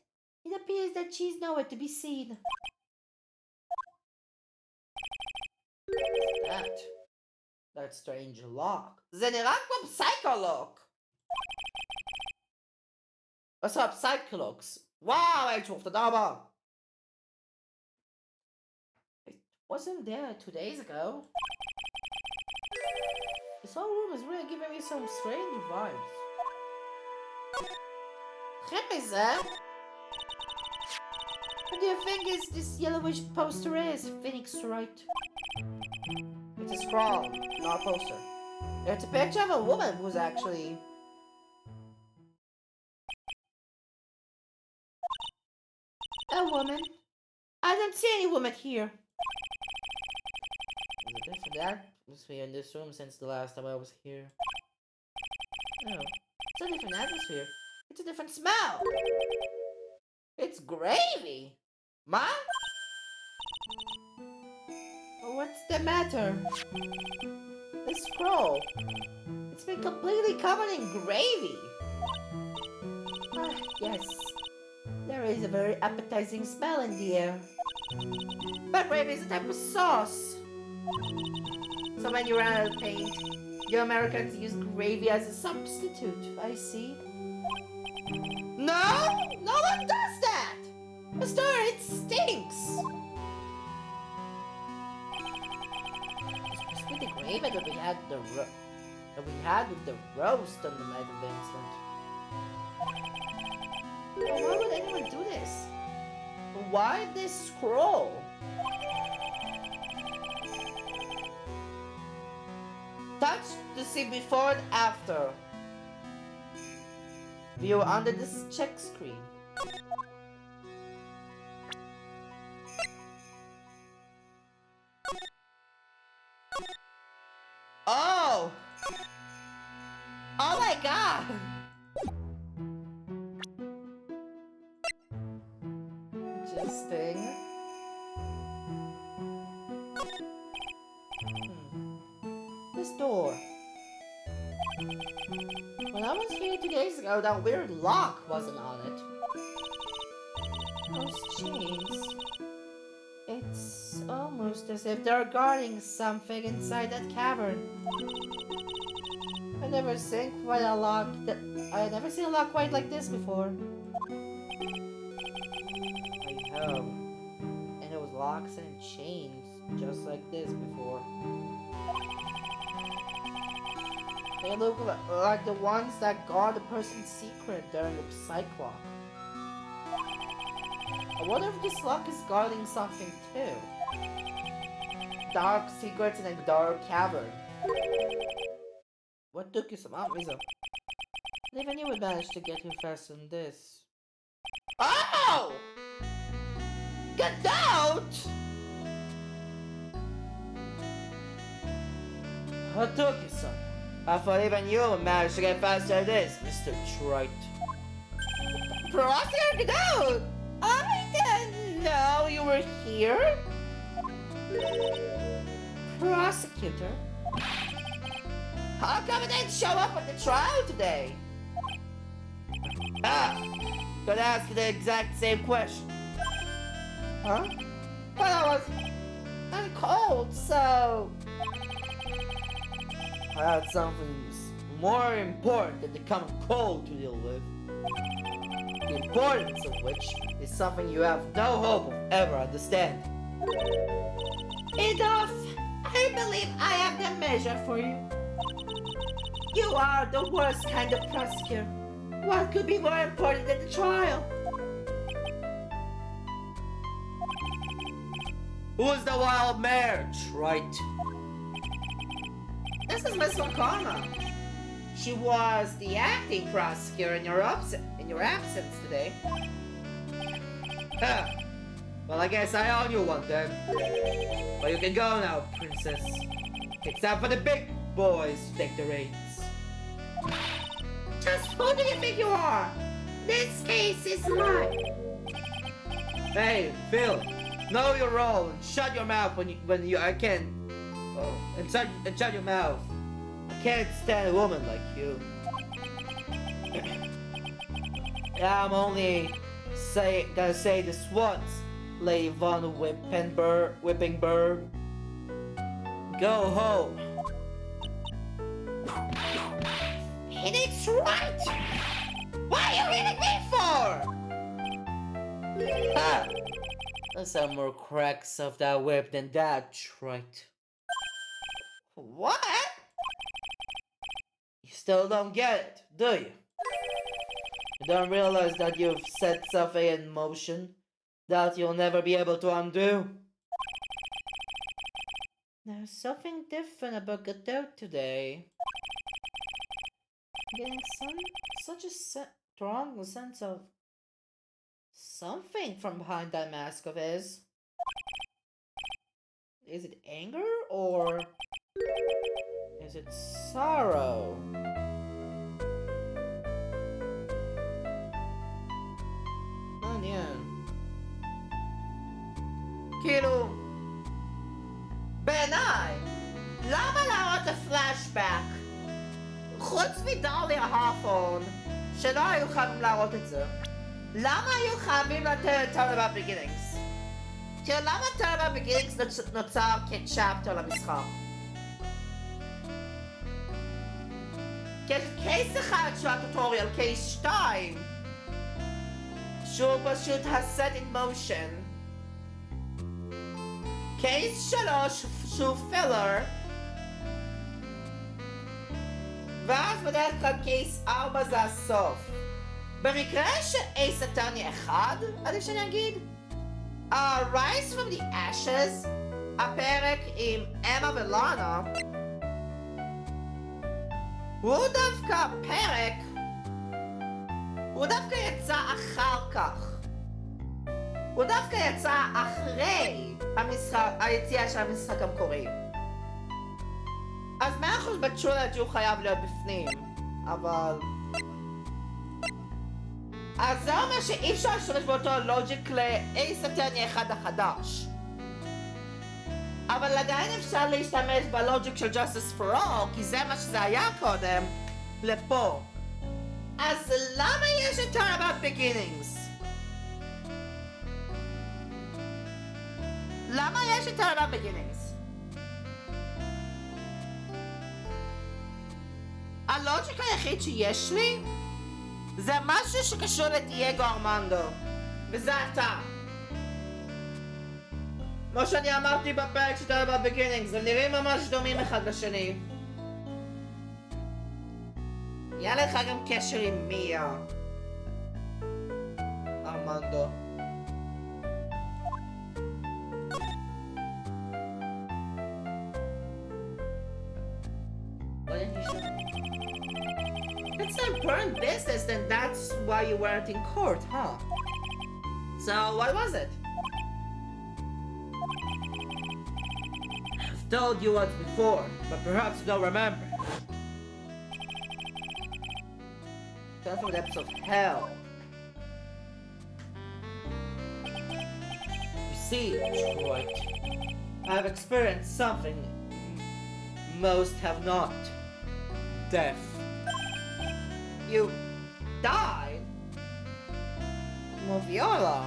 [SPEAKER 1] it appears that she's nowhere to be seen. What's that strange lock. זה נראה כמו פסייקולוק. What's up, Psychologs? Wow, H-Wolf, תודה רבה. It wasn't there 2 days ago. This whole room is really giving me some strange vibes. What do you think is this yellowish poster is, Phoenix, right? It's a scroll, not a poster. It's a picture of a woman who's actually... A woman? I don't see any woman here. There's a different atmosphere in this room since the last time I was here. No, it's a different atmosphere. It's a different smell. It's gravy. Ma? What's the matter? The scroll. It's been completely covered in gravy. Ah, yes. There is a very appetizing smell in the air. But gravy is a type of sauce. So when you run out of paint, you Americans use gravy as a substitute. I see. No! No one does that! Mister, it stinks! It's supposed to be the gravy that we had with the roast on the night of the incident. Well, why would anyone do this? Why this scroll? Touch to see before and after. View under this check screen. Oh! Oh my god! Interesting. This door. When I was here 2 days ago, that weird lock wasn't on it. Those chains. It's almost as if they're guarding something inside that cavern. I never seen a lock quite like this before. I have. And it was locks and chains just like this before. They look like the ones that guard a person's secret during the Cyclock. I wonder if this lock is guarding something too. Dark secrets in a dark cavern. What took you so long, Rizzo? I never knew we managed to get you faster than this. Oh! Get out! What took you so long? I thought even you would manage to get faster than this, Mr. Wright. Prosecutor, get out! I didn't know you were here. Prosecutor? How come you didn't show up at the trial today? Could ask you the exact same question. Huh? But I'm cold, so... I had something more important than the common cold to deal with. The importance of which is something you have no hope of ever understanding. Enough! I believe I have the measure for you. You are the worst kind of prosecutor. What could be more important than the trial? Who's the wild mare, Wright? This is Miss O'Connor. She was the acting prosecutor in your absence today. Well, I guess I owe you one then. But you can go now, princess. It's time for the big boys to take the reins. Just who do you think you are? This case is mine. Hey, Phil, know your role and shut your mouth when you I can. Oh, and shut your mouth. I can't stand a woman like you. I'm only gonna say this once, Lady Von Whippingberg. Go home. It's right! What are you hitting me for? Ha! There's some more cracks of that whip than that, right? What? You still don't get it, do you? You don't realize that you've set something in motion that you'll never be able to undo? There's something different about Godot today. I'm getting such a strong sense of something from behind that mask of his. Is it anger or is it sorrow? מעניין. כאילו, בעיניי, למה להראות את הפלאשבק? חוץ מדרלי ההפון, שלא היו חייבים להראות את זה. למה היו חייבים לתת את Turn About Beginnings? כאילו, למה Turn About Beginnings נוצר כצ'אפטר למשחק? קייס אחד של הטוטוריאל, קייס 2, שהוא פשוט הסט אין מושן. קייס 3 שהוא פילר, ואז בדרך כלל קייס 4 זה הסוף. במקרה שאייס אטרני 1, עדיף שאני אגיד, Rise from the Ashes, הפרק עם אמה ולאנה, הוא דווקא פרק, הוא דווקא יצא אחר כך. הוא דווקא יצא אחרי היציאה של המשחק המקורי. אז 100% בטרולוגי הוא חייב להיות בפנים, אבל... אז זה אומר שאי אפשר להשתמש באותו לוג'יק לאייס אטרני אחד החדש. אבל עדיין אפשר להשתמש בלוג'יק של Justice for All, כי זה מה שזה היה קודם, לפה. אז למה יש את Turnabout Beginnings? למה יש את Turnabout Beginnings? הלוג'יק היחיד שיש לי זה משהו שקשור לדייגו ארמנדו, וזה אתה. כמו שאני אמרתי בפרק של Turnabout Beginnings, הם נראים ממש דומים אחד לשני. היה לך גם קשר עם מיה, ארמנדו. It's an important business, then that's why you weren't in court, huh? So, what was it? I've told you once before, but perhaps you don't remember. 10th depths of hell. You see, Troy, I've experienced something most have not. Death. You died? Moviola.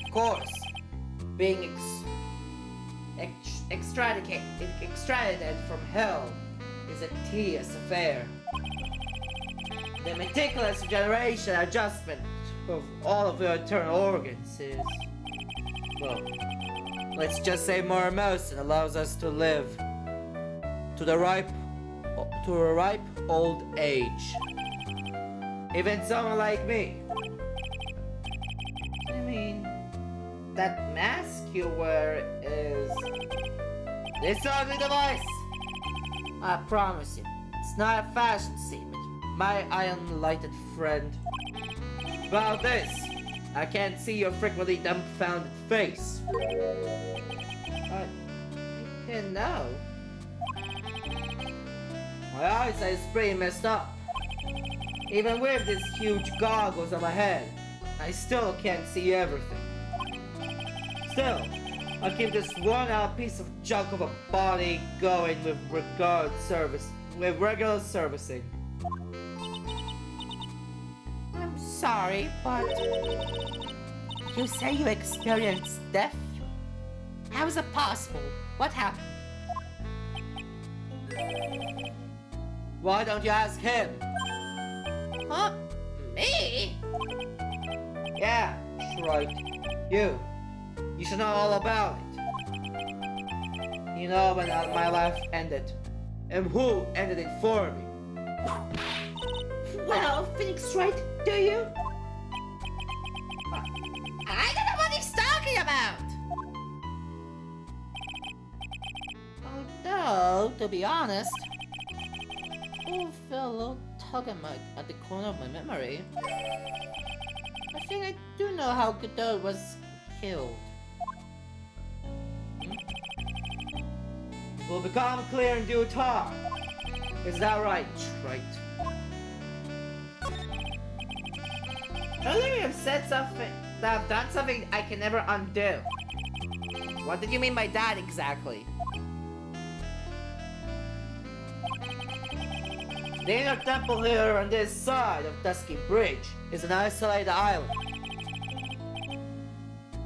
[SPEAKER 1] Of course, being extradited from hell is a tedious affair. The meticulous regeneration and adjustment of all of your internal organs is, well, let's just say morose and allows us to live to a ripe old age. Even someone like me. I mean, that mask you wear is this ugly device. I promise you, it's not a fashion statement, my unenlightened friend. About this, I can't see your frequently dumbfounded face. I can know. My eyesight is pretty messed up. Even with these huge goggles on my head, I still can't see everything. Still, I keep this worn-out piece of junk of a body going with regular servicing. I'm sorry, but you say you experienced death? How is it possible? What happened? Why don't you ask him? Huh? Me? Yeah, that's right. You should know all about it. You know when my life ended, and who ended it for me. Well, Phoenix Wright, do you? I don't know what he's talking about! Although, to be honest, I feel a little tug at the corner of my memory. I think I do know how Godot was killed. Will become clear in due time. Is that right, Trite? Earlier you've said something, that I've done something I can never undo. What did you mean by that exactly? The inner temple here on this side of Dusky Bridge is an isolated island.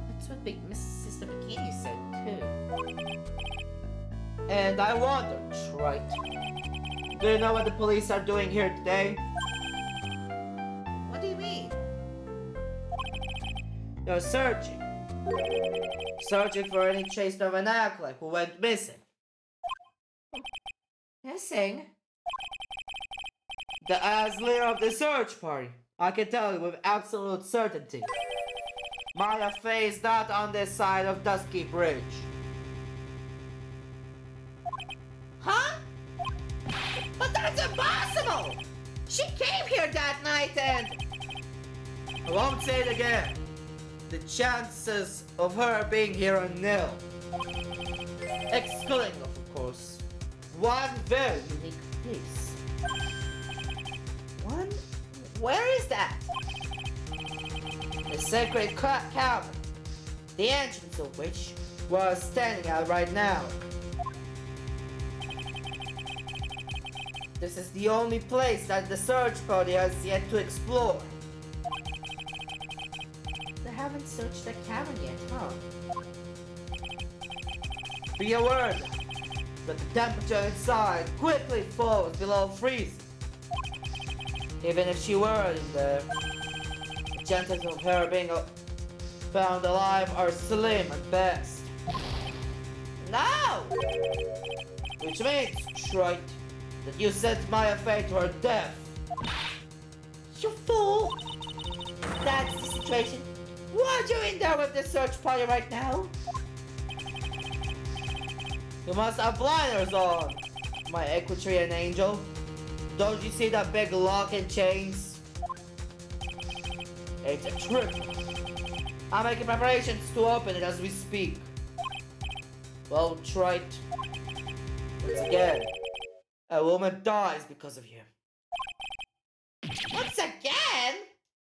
[SPEAKER 1] That's what Big Sister Bikini said too. And I wondered, right? Do you know what the police are doing here today? What do you mean? They're searching. Searching for any trace of an acolyte who went missing. Missing? As leader of the search party, I can tell you with absolute certainty. Maya Fey is not on this side of Dusky Bridge. Huh? But That's impossible! She came here that night and...
[SPEAKER 2] I won't say it again. The chances of her being here are nil. Excluding, of course, one very unique place.
[SPEAKER 1] One? Where is that?
[SPEAKER 2] The sacred cavern, the entrance of which we're standing at right now. This is the only place that the search party has yet to explore.
[SPEAKER 1] They haven't searched the cavern yet, huh?
[SPEAKER 2] Be aware that the temperature inside quickly falls below freezing. Even if she were in there, the chances of her being found alive are slim at best.
[SPEAKER 1] No!
[SPEAKER 2] Which means, Wright, that you sent Maya Fey to her death.
[SPEAKER 1] You fool! If that's the situation, why are you in there with the search party right now?
[SPEAKER 2] You must have blinders on, my Equatorian angel. Don't you see that big lock and chains? It's a trick. I'm making preparations to open it as we speak. Well, Wright. Once again, a woman dies because of you.
[SPEAKER 1] Once again?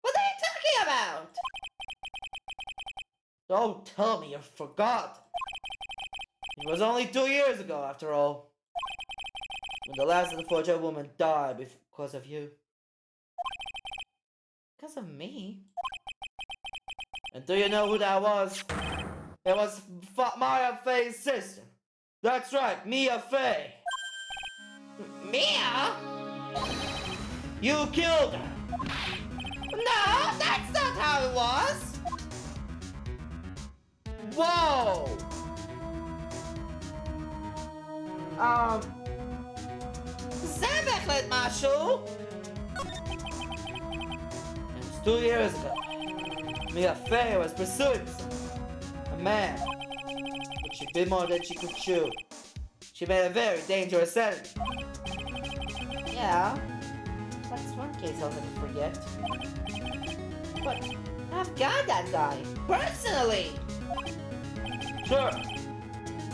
[SPEAKER 1] What are you talking about?
[SPEAKER 2] Don't tell me you forgot. It was only 2 years ago, after all, when the last unfortunate woman died because of you.
[SPEAKER 1] Because of me?
[SPEAKER 2] And do you know who that was? It was Maya Fey's sister. That's right, Mia Fey.
[SPEAKER 1] Mia?
[SPEAKER 2] You killed her.
[SPEAKER 1] No, that's not how it was.
[SPEAKER 2] Whoa!
[SPEAKER 1] זה בהחלט משהו.
[SPEAKER 2] It was 2 years ago. Mia Fey was pursuing a man. But she bit more than she could chew. She made a very dangerous enemy.
[SPEAKER 1] Yeah, that's one case I'll never forget. But I've got that guy, personally.
[SPEAKER 2] Sure,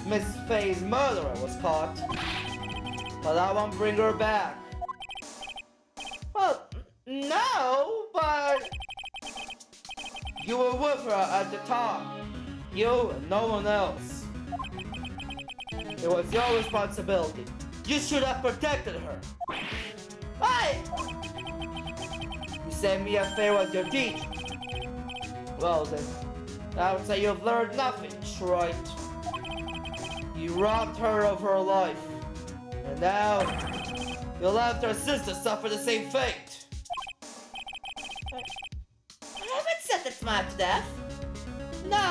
[SPEAKER 2] Miss Fey's murderer was caught. But I won't bring her back.
[SPEAKER 1] Well, no, but...
[SPEAKER 2] You were with her at the time. You and no one else. It was your responsibility. You should have protected her.
[SPEAKER 1] Why?
[SPEAKER 2] You said Mia Fey was your teacher. Well then, I would say you've learned nothing, Wright. You robbed her of her life. And now, you left her sister suffer the same fate.
[SPEAKER 1] I haven't said it's my death. No?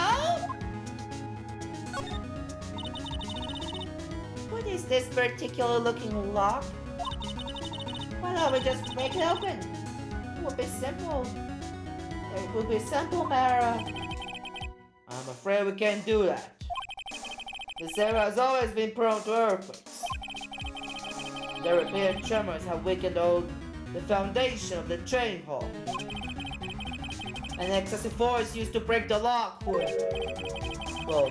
[SPEAKER 1] What is this particular looking lock? Why don't we just break it open? It would be simple. It would be simple, Mara.
[SPEAKER 2] I'm afraid we can't do that. This area has always been prone to earthquakes. The repeated tremors have weakened the foundation of the training hall. And excessive force used to break the lock would... Well,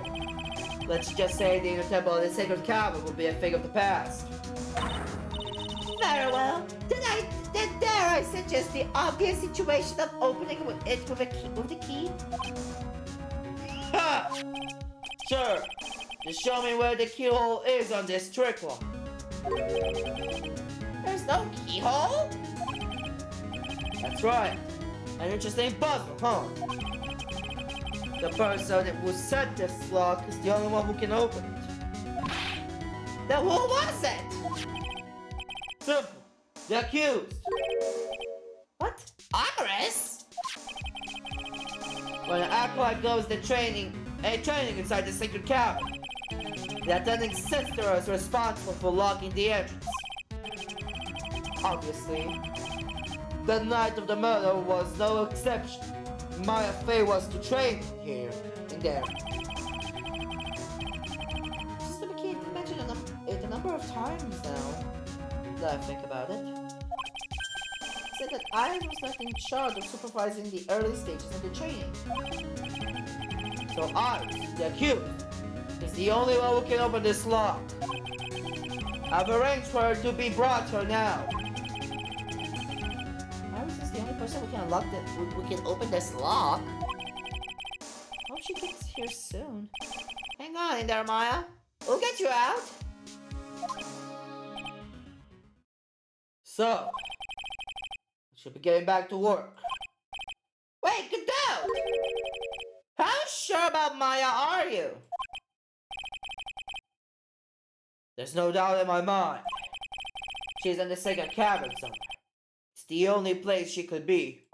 [SPEAKER 2] let's just say the inner temple of the sacred cavern will be a thing of the past.
[SPEAKER 1] Very well. Then dare I suggest the obvious situation of opening it with the key?
[SPEAKER 2] Ha! Sure. Just show me where the keyhole is on this trick lock.
[SPEAKER 1] There's no keyhole?
[SPEAKER 2] That's right. An interesting puzzle, huh? The person who set this lock is the only one who can open it.
[SPEAKER 1] Then who was it?
[SPEAKER 2] Simple. The accused.
[SPEAKER 1] What? Iris?
[SPEAKER 2] When an acolyte goes to training inside the sacred cavern, the attending sister is responsible for locking the entrance. Obviously, the night of the murder was no exception. Maya Fey was to train here and there.
[SPEAKER 1] Sister McKee mentioned it a number of times now.
[SPEAKER 2] that I think about it. Said that I was left in charge of supervising the early stages of the training. So I, the accused, is the only one who can open this lock. I've arranged for her to be brought here now. Iris is the only person who can unlock who can open this lock. Hope she gets here soon. Hang on in there, Maya. We'll get you out. So, I should be getting back to work. Wait, get down! How sure about Maya are you? There's no doubt in my mind. She's in the second cabin somewhere. It's the only place she could be.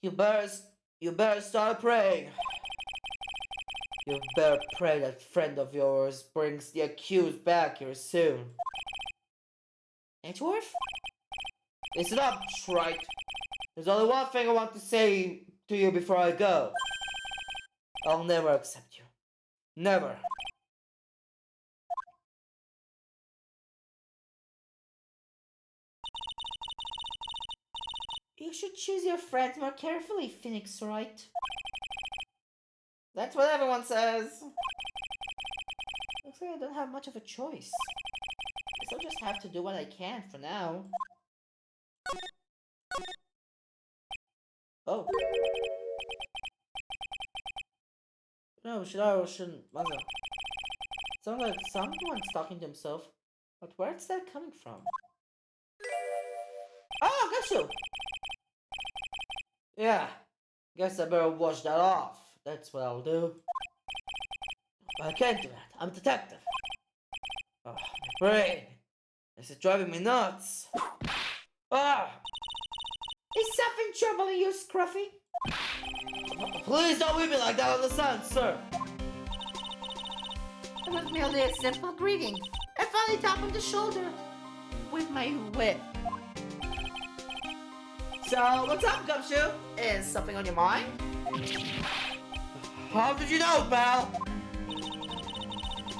[SPEAKER 2] You better start praying. You better pray that friend of yours brings the accused back here soon. Edgeworth? Listen up, Wright. There's only one thing I want to say to you before I go. I'll never accept you. Never. You should choose your friends more carefully, Phoenix Wright. That's what everyone says. Looks like I don't have much of a choice. Guess I'll just have to do what I can for now. Oh. No, should I or shouldn't? Sounds like someone's talking to himself. But where's that coming from? Oh, Gushu! Yeah, guess I better wash that off. That's what I'll do. But I can't do that. I'm a detective. Oh, my brain. This is driving me nuts. Ah! Is something troubling you, Scruffy? Please don't whip me like that on the sun, sir. It was merely a simple greeting. I finally tapped on the shoulder with my whip. So, what's up, Gumshoe? Is something on your mind? How did you know, pal?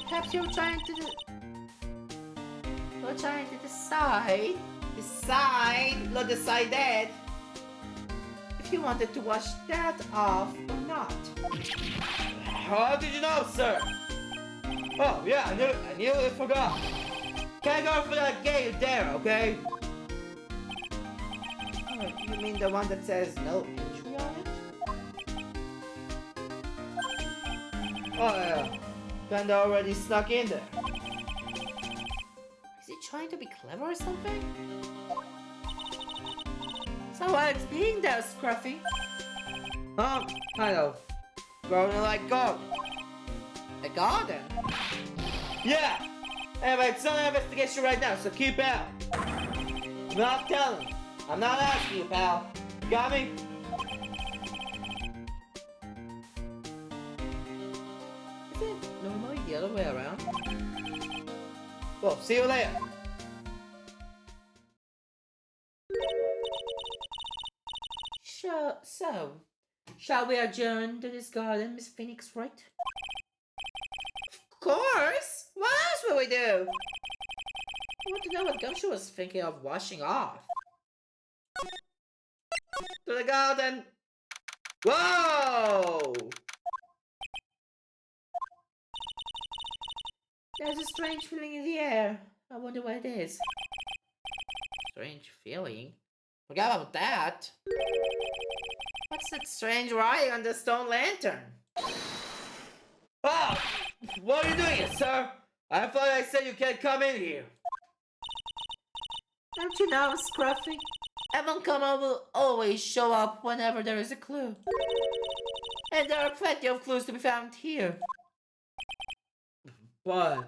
[SPEAKER 2] Perhaps you're trying to decide if you wanted to wash that off or not. How did you know, sir? Oh, yeah, I nearly forgot. Can't go for that gate there, okay? Oh, you mean the one that says no entry on it? Oh, yeah. Kinda already snuck in there. Is he trying to be clever or something? So what's being there, Scruffy? Kind of. Growing like garden. A garden? Yeah! Anyway, it's not an investigation right now, so keep out. I'm not telling you. I'm not asking you, pal. Got me? Is it normally the other way around? Well, see you later. So, shall we adjourn to this garden, Miss Phoenix Wright? Of course! What else will we do? I want to know what Gumshoe was thinking of washing off. To the garden! Whoa! There's a strange feeling in the air. I wonder what it is. Strange feeling? Forget about that. What's that strange writing on the stone lantern? Oh! What are you doing here, sir? I thought I said you can't come in here. Don't you know, Scruffy? Evan will always show up whenever there is a clue. And there are plenty of clues to be found here. But...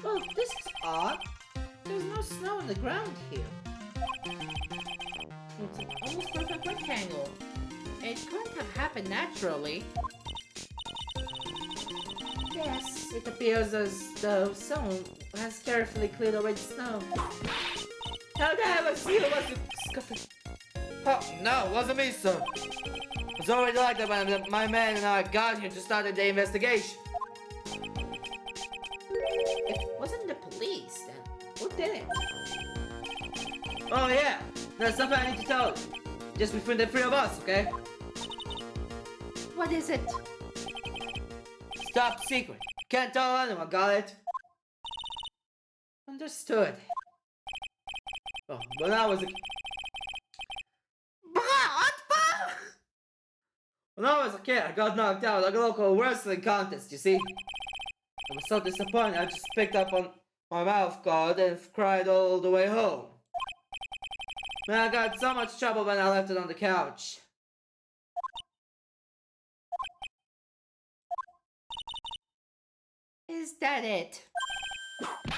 [SPEAKER 2] oh, this is odd. There's no snow on the ground here. It's an almost perfect rectangle. It couldn't have happened naturally. Yes, it appears as though someone has carefully cleared away the snow. How the hell was you? Was it Scruffy? Oh, no, it wasn't me, sir. was already like that when my man and I got here to start the investigation.
[SPEAKER 1] If it wasn't the police, then who did it?
[SPEAKER 2] Oh yeah, there's something I need to tell you. Just between the three of us, okay?
[SPEAKER 1] What is it?
[SPEAKER 2] Top secret. Can't tell anyone, got it?
[SPEAKER 1] Understood.
[SPEAKER 2] Oh, when I was a... When I was a kid, I got knocked out at a local wrestling contest, you see? I was so disappointed, I just picked up on my mouth guard and cried all the way home. Man, I got so much trouble when I left it on the couch.
[SPEAKER 1] Is that it?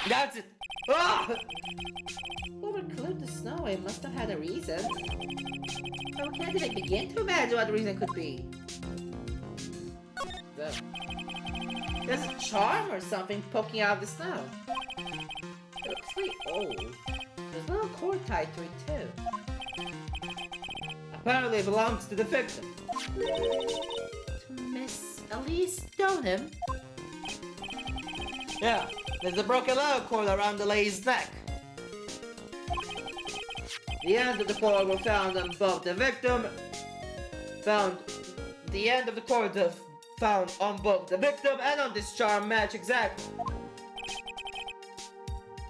[SPEAKER 2] That's it! Ah!
[SPEAKER 1] Whoever cleared the snow, it must have had a reason. How can't even begin to imagine what the reason could be? There's a charm or something poking out of the snow. It looks pretty old. There's a little cord tied to it too.
[SPEAKER 2] Apparently it belongs to the victim.
[SPEAKER 1] To Miss Elise Stoneham?
[SPEAKER 2] Yeah, there's a broken leather cord around the lady's neck. The end of the cord were found on both the victim found on both the victim and on this charm match exactly.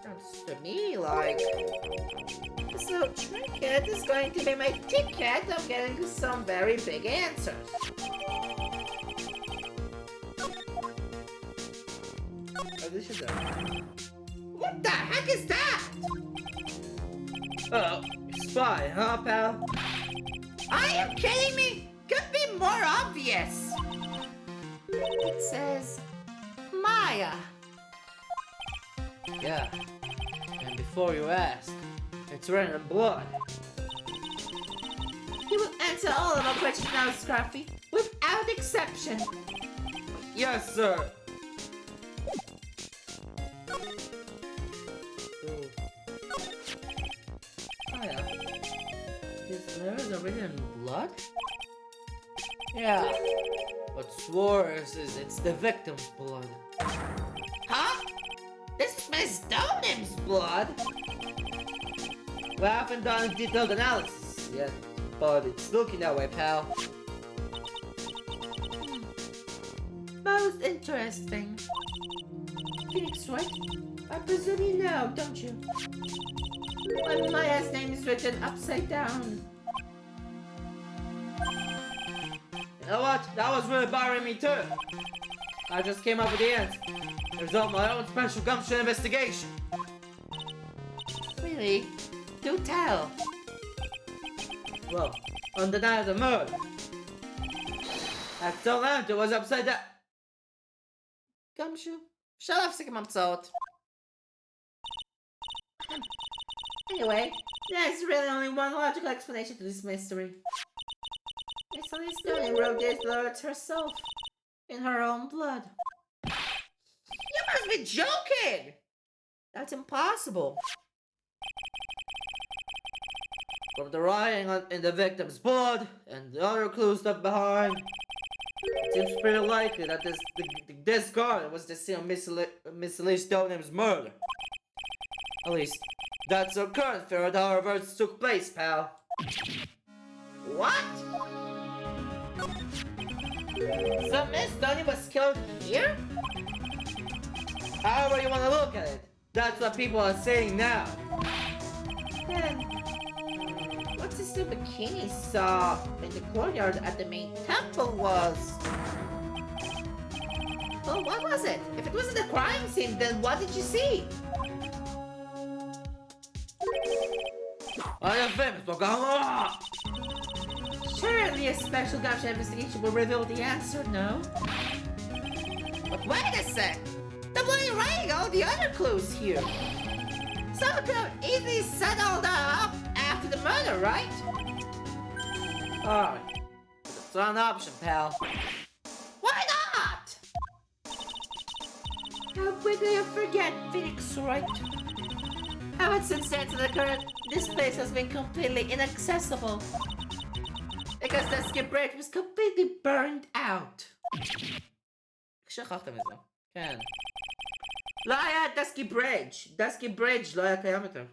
[SPEAKER 1] Sounds to me like this little trinket is going to be my ticket of getting some very big answers.
[SPEAKER 2] Oh, this is
[SPEAKER 1] What the heck is that?
[SPEAKER 2] Oh, spy, huh, pal?
[SPEAKER 1] Are you kidding me? Could be more obvious. It says Maya.
[SPEAKER 2] Yeah. And before you ask, it's written in blood.
[SPEAKER 1] You will answer all of our questions now, Scruffy, without exception.
[SPEAKER 2] Yes, sir.
[SPEAKER 1] Maya, these letters are written in blood?
[SPEAKER 2] Yeah. What's worse is it's the victim's blood.
[SPEAKER 1] Huh? This is Miss Stoneham's blood?
[SPEAKER 2] We haven't done detailed analysis yet, but it's looking that way, pal.
[SPEAKER 1] Most interesting. Phoenix, right? I presume you know, don't you? When Maya's name is written upside down.
[SPEAKER 2] You know what? That was really bothering me too. I just came up with the answer. The result of my own special gumption investigation.
[SPEAKER 1] Really? Do tell.
[SPEAKER 2] Well, on the night of the murder, that stone lantern was upside down.
[SPEAKER 1] Gumshoe, שלב סיכם המצאות. Anyway, there's really only one logical explanation to this mystery. Miss Elise Stoneham wrote these words herself, in her own blood. You must be joking! That's impossible.
[SPEAKER 2] From the writing in the victim's blood and the other clues left behind, it seems pretty likely that this garden was the scene of Miss Elise Stoneham's murder. At least, that's our current theory of how events took place, pal.
[SPEAKER 1] What? So Miss Stoneham was killed here?
[SPEAKER 2] However you want to look at it, that's what people are saying now.
[SPEAKER 1] Then, what's this new bikini saw in the courtyard at the main temple was? Well, what was it? If it wasn't a crime scene, then what did you see?
[SPEAKER 2] I am famous, Oklahoma!
[SPEAKER 1] Surely a special Gumshoe investigation will reveal the answer, no? But wait a sec! The bloody writing all the other clues here! Someone could have easily set all that up after the murder, right?
[SPEAKER 2] Alright. It's not an option, pal.
[SPEAKER 1] Why not? How quickly I forget, Phoenix, right? Ever since the incident occurred, this place has been completely inaccessible. It because the skip bridge was completely burned out. שכחתם מזה. כן. לא היה דסקי ברידג'. דסקי ברידג' לא היה קיים יותר.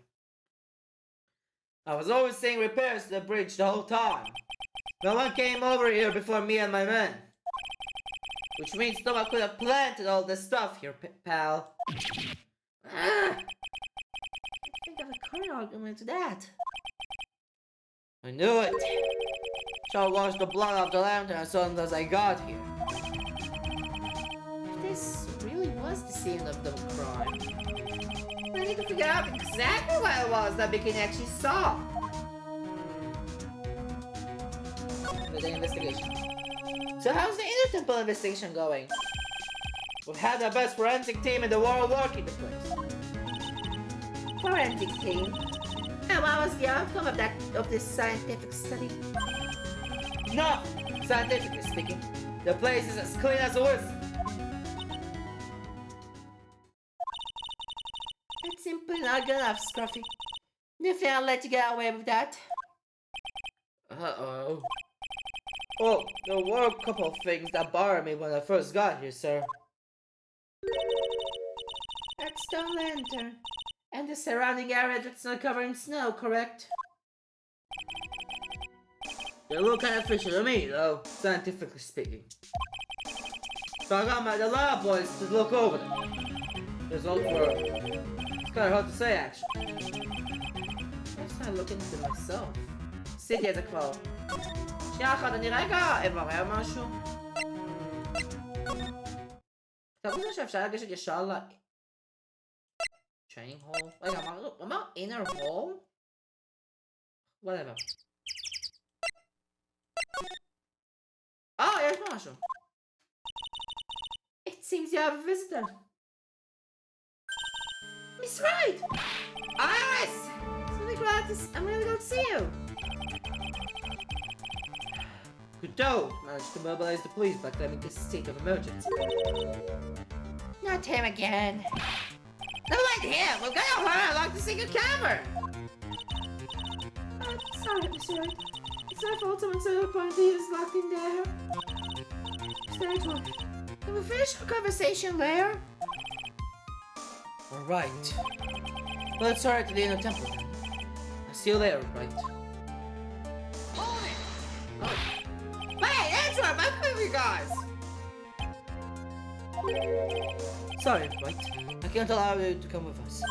[SPEAKER 1] I was always saying repairs to the bridge the whole time. No one came over here before me and my men. Which means no one could have planted all this stuff here, pal. I think of a counter argument to that. I knew it. Shall wash the blood off the lantern as soon as I got here. If this really was the scene of the crime, I need to figure out exactly what it was that Bikini actually saw. The investigation. So how's the Inner Temple investigation going? We've had the best forensic team in the world working the place. Forensic team? And what was the outcome of this scientific study? No! Scientifically speaking, the place is as clean as a whistle. That's simply not good enough, Scruffy. Nothing I'll let you get away with that. Uh-oh. Oh, there were a couple of things that bothered me when I first got here, sir. That stone lantern. And the surrounding area that's not covered in snow, correct? They look kind of fishy to me, though, scientifically speaking. So I got the lab boys to look over them. Results were... It's kind of hard to say, actually. I'm just trying to look into myself. סיטי איזה כבר. שנייה אחת, אני רגע אברר משהו. אתה חושב שאפשר לגשת ישר ל... training hole? רגע, אמר inner hole? whatever. יש פה משהו. It seems you have a visitor. Miss Wright! Iris! I'm really glad to see you. Good dog. Managed to mobilize the police by claiming this state of emergency. Not him again. Never mind him. We're gonna hurry along to see your camera. Sorry, Miss Wright. It's my fault someone said the point he was locked in there. Stage one. Can we finish our conversation later? Alright. Well, let's hurry to the inner temple. I'll see you later, right? Hold it! Oh. Hey, Andrew, I'm with you guys! Sorry, right? I can't allow you to come with us.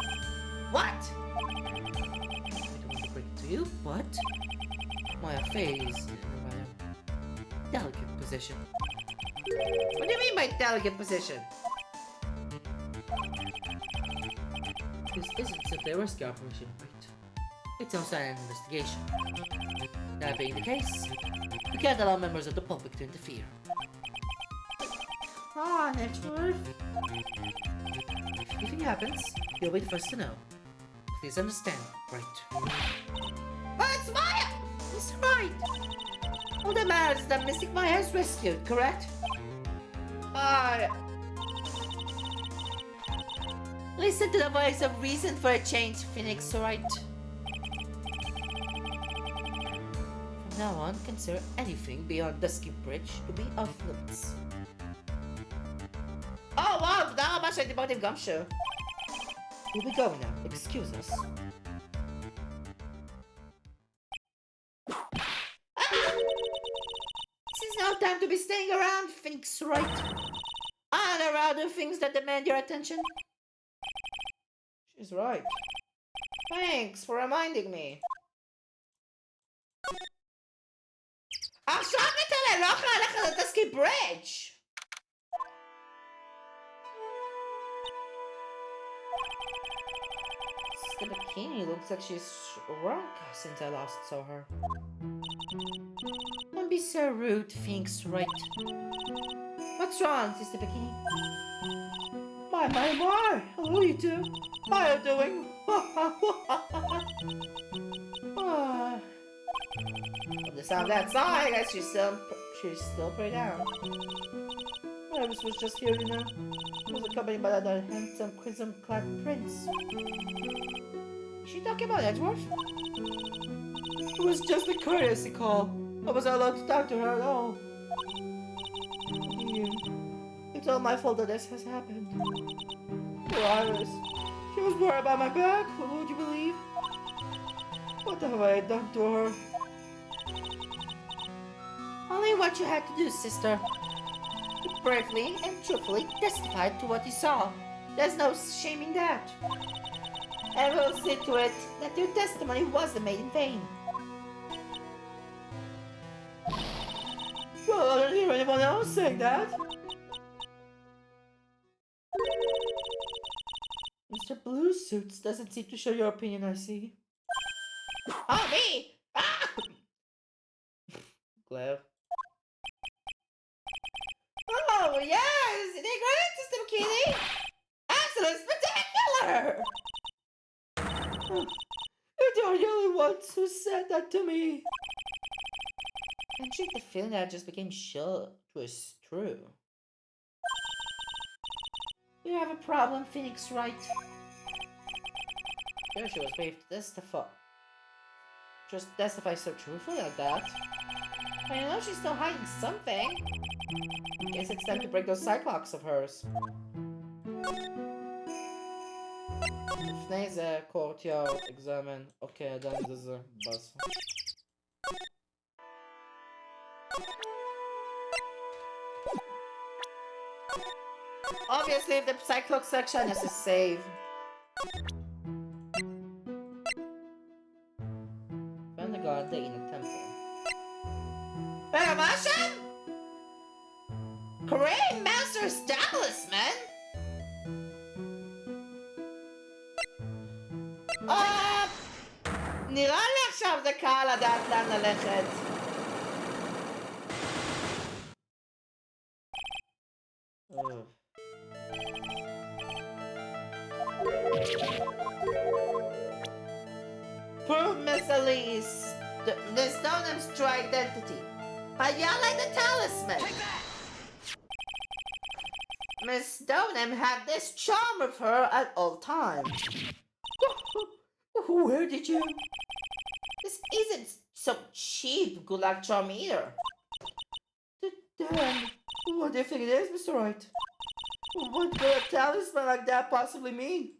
[SPEAKER 1] What? I don't want to break it to you, but my affair is in a rather delicate position. What do you mean by delicate position? This isn't simply a rescue operation, right? It's also an investigation. That being the case, we can't allow members of the public to interfere. Ah, Edgeworth. If anything happens, you'll be the first to know. Please understand, right? Oh, it's Maya! Mr. Wright! All that matters is that Mystic Maya is rescued, correct? Listen to the voice of reason for a change, Phoenix, right? From now on, consider anything beyond Dusky Bridge to be off limits. Oh wow, תודה רבה שדיברתי גם show. We'll be going now, excuse us. This is no time to be staying around, Phoenix, right? There are other things that demand your attention. She's right. Thanks for reminding me. עכשיו נתן לא יכולה ללכת לדסקי ברידג'. The bikini looks like she's shrunk since I last saw her. Don't be so rude, Phoenix, right? What's wrong, Sister Bikini? My, how are you two? How are you doing? From the sound of that song, I guess she's still pretty down. Iris was just here, you know. She was accompanied by that handsome crimson-clad prince. Is she talking about Edgeworth? It was just a courtesy call.
[SPEAKER 2] I wasn't allowed to talk to her at all. It's all my fault that this has happened. Poor Iris. She was worried about my back, would you believe? What have I done to her?
[SPEAKER 1] Only what you had to do, sister. You bravely and truthfully testified to what you saw. There's no shaming that. And we'll see to it that your testimony wasn't made in vain.
[SPEAKER 2] Well, I don't hear anyone else saying that. Mr. Blue Suits doesn't seem to share your opinion, I see.
[SPEAKER 1] Oh, me! Ah!
[SPEAKER 2] Glad.
[SPEAKER 1] Oh, yes! The great system, Kitty! Absolute spectacular!
[SPEAKER 2] You're the only ones who said that to me.
[SPEAKER 1] I think the feeling that I just became sure was true. You have a problem, Phoenix, right? Sure, she was brave to testify. Just testify so truthfully like that. I know she's still hiding something. Guess it's time to break those sidewalks of hers. Deze courtyard examen. Okay, dan deze bus. Obviously, if the Cyclox section is a save. Find the god in a temple. Paramasham? Korean Master's talisman? נראה לי עכשיו זה קל לדעת לאן ללכת. Prove Miss Elise, the Stonem's true identity. Highlight the talisman. Miss Stoneham had this charm with her at all times.
[SPEAKER 2] Where did you?
[SPEAKER 1] This isn't some cheap good luck charm either.
[SPEAKER 2] Then, what do you think it is, Mr. Wright? What could a talisman like that possibly mean?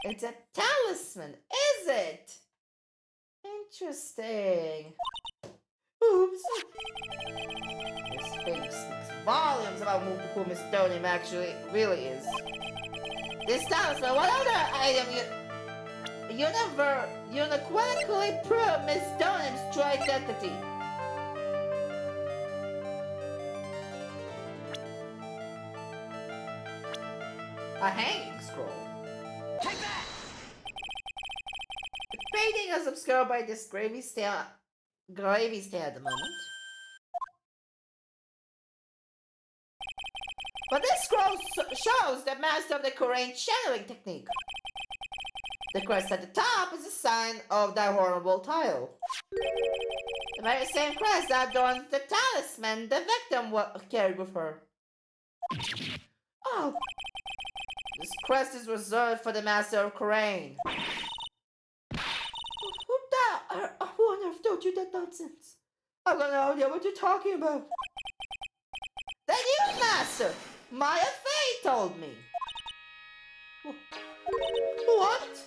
[SPEAKER 1] It's a talisman, is it? Interesting.
[SPEAKER 2] Oops.
[SPEAKER 1] This thing speaks volumes about who Miss Stoneham actually really is. This talisman, what other item you never unequivocally prove Miss Stoneham's true identity. A hanging scroll. Take that! The painting is obscured by this gravy stain at the moment. But this scroll shows the master of the Korean channeling technique. The crest at the top is a sign of the horrible tile. The very same crest that adorns the talisman the victim carried with her. Oh! This crest is reserved for the master of Korean.
[SPEAKER 2] Who on earth told you that nonsense? I've got no idea what you're talking about.
[SPEAKER 1] The new master! Maya Fey told me.
[SPEAKER 2] What?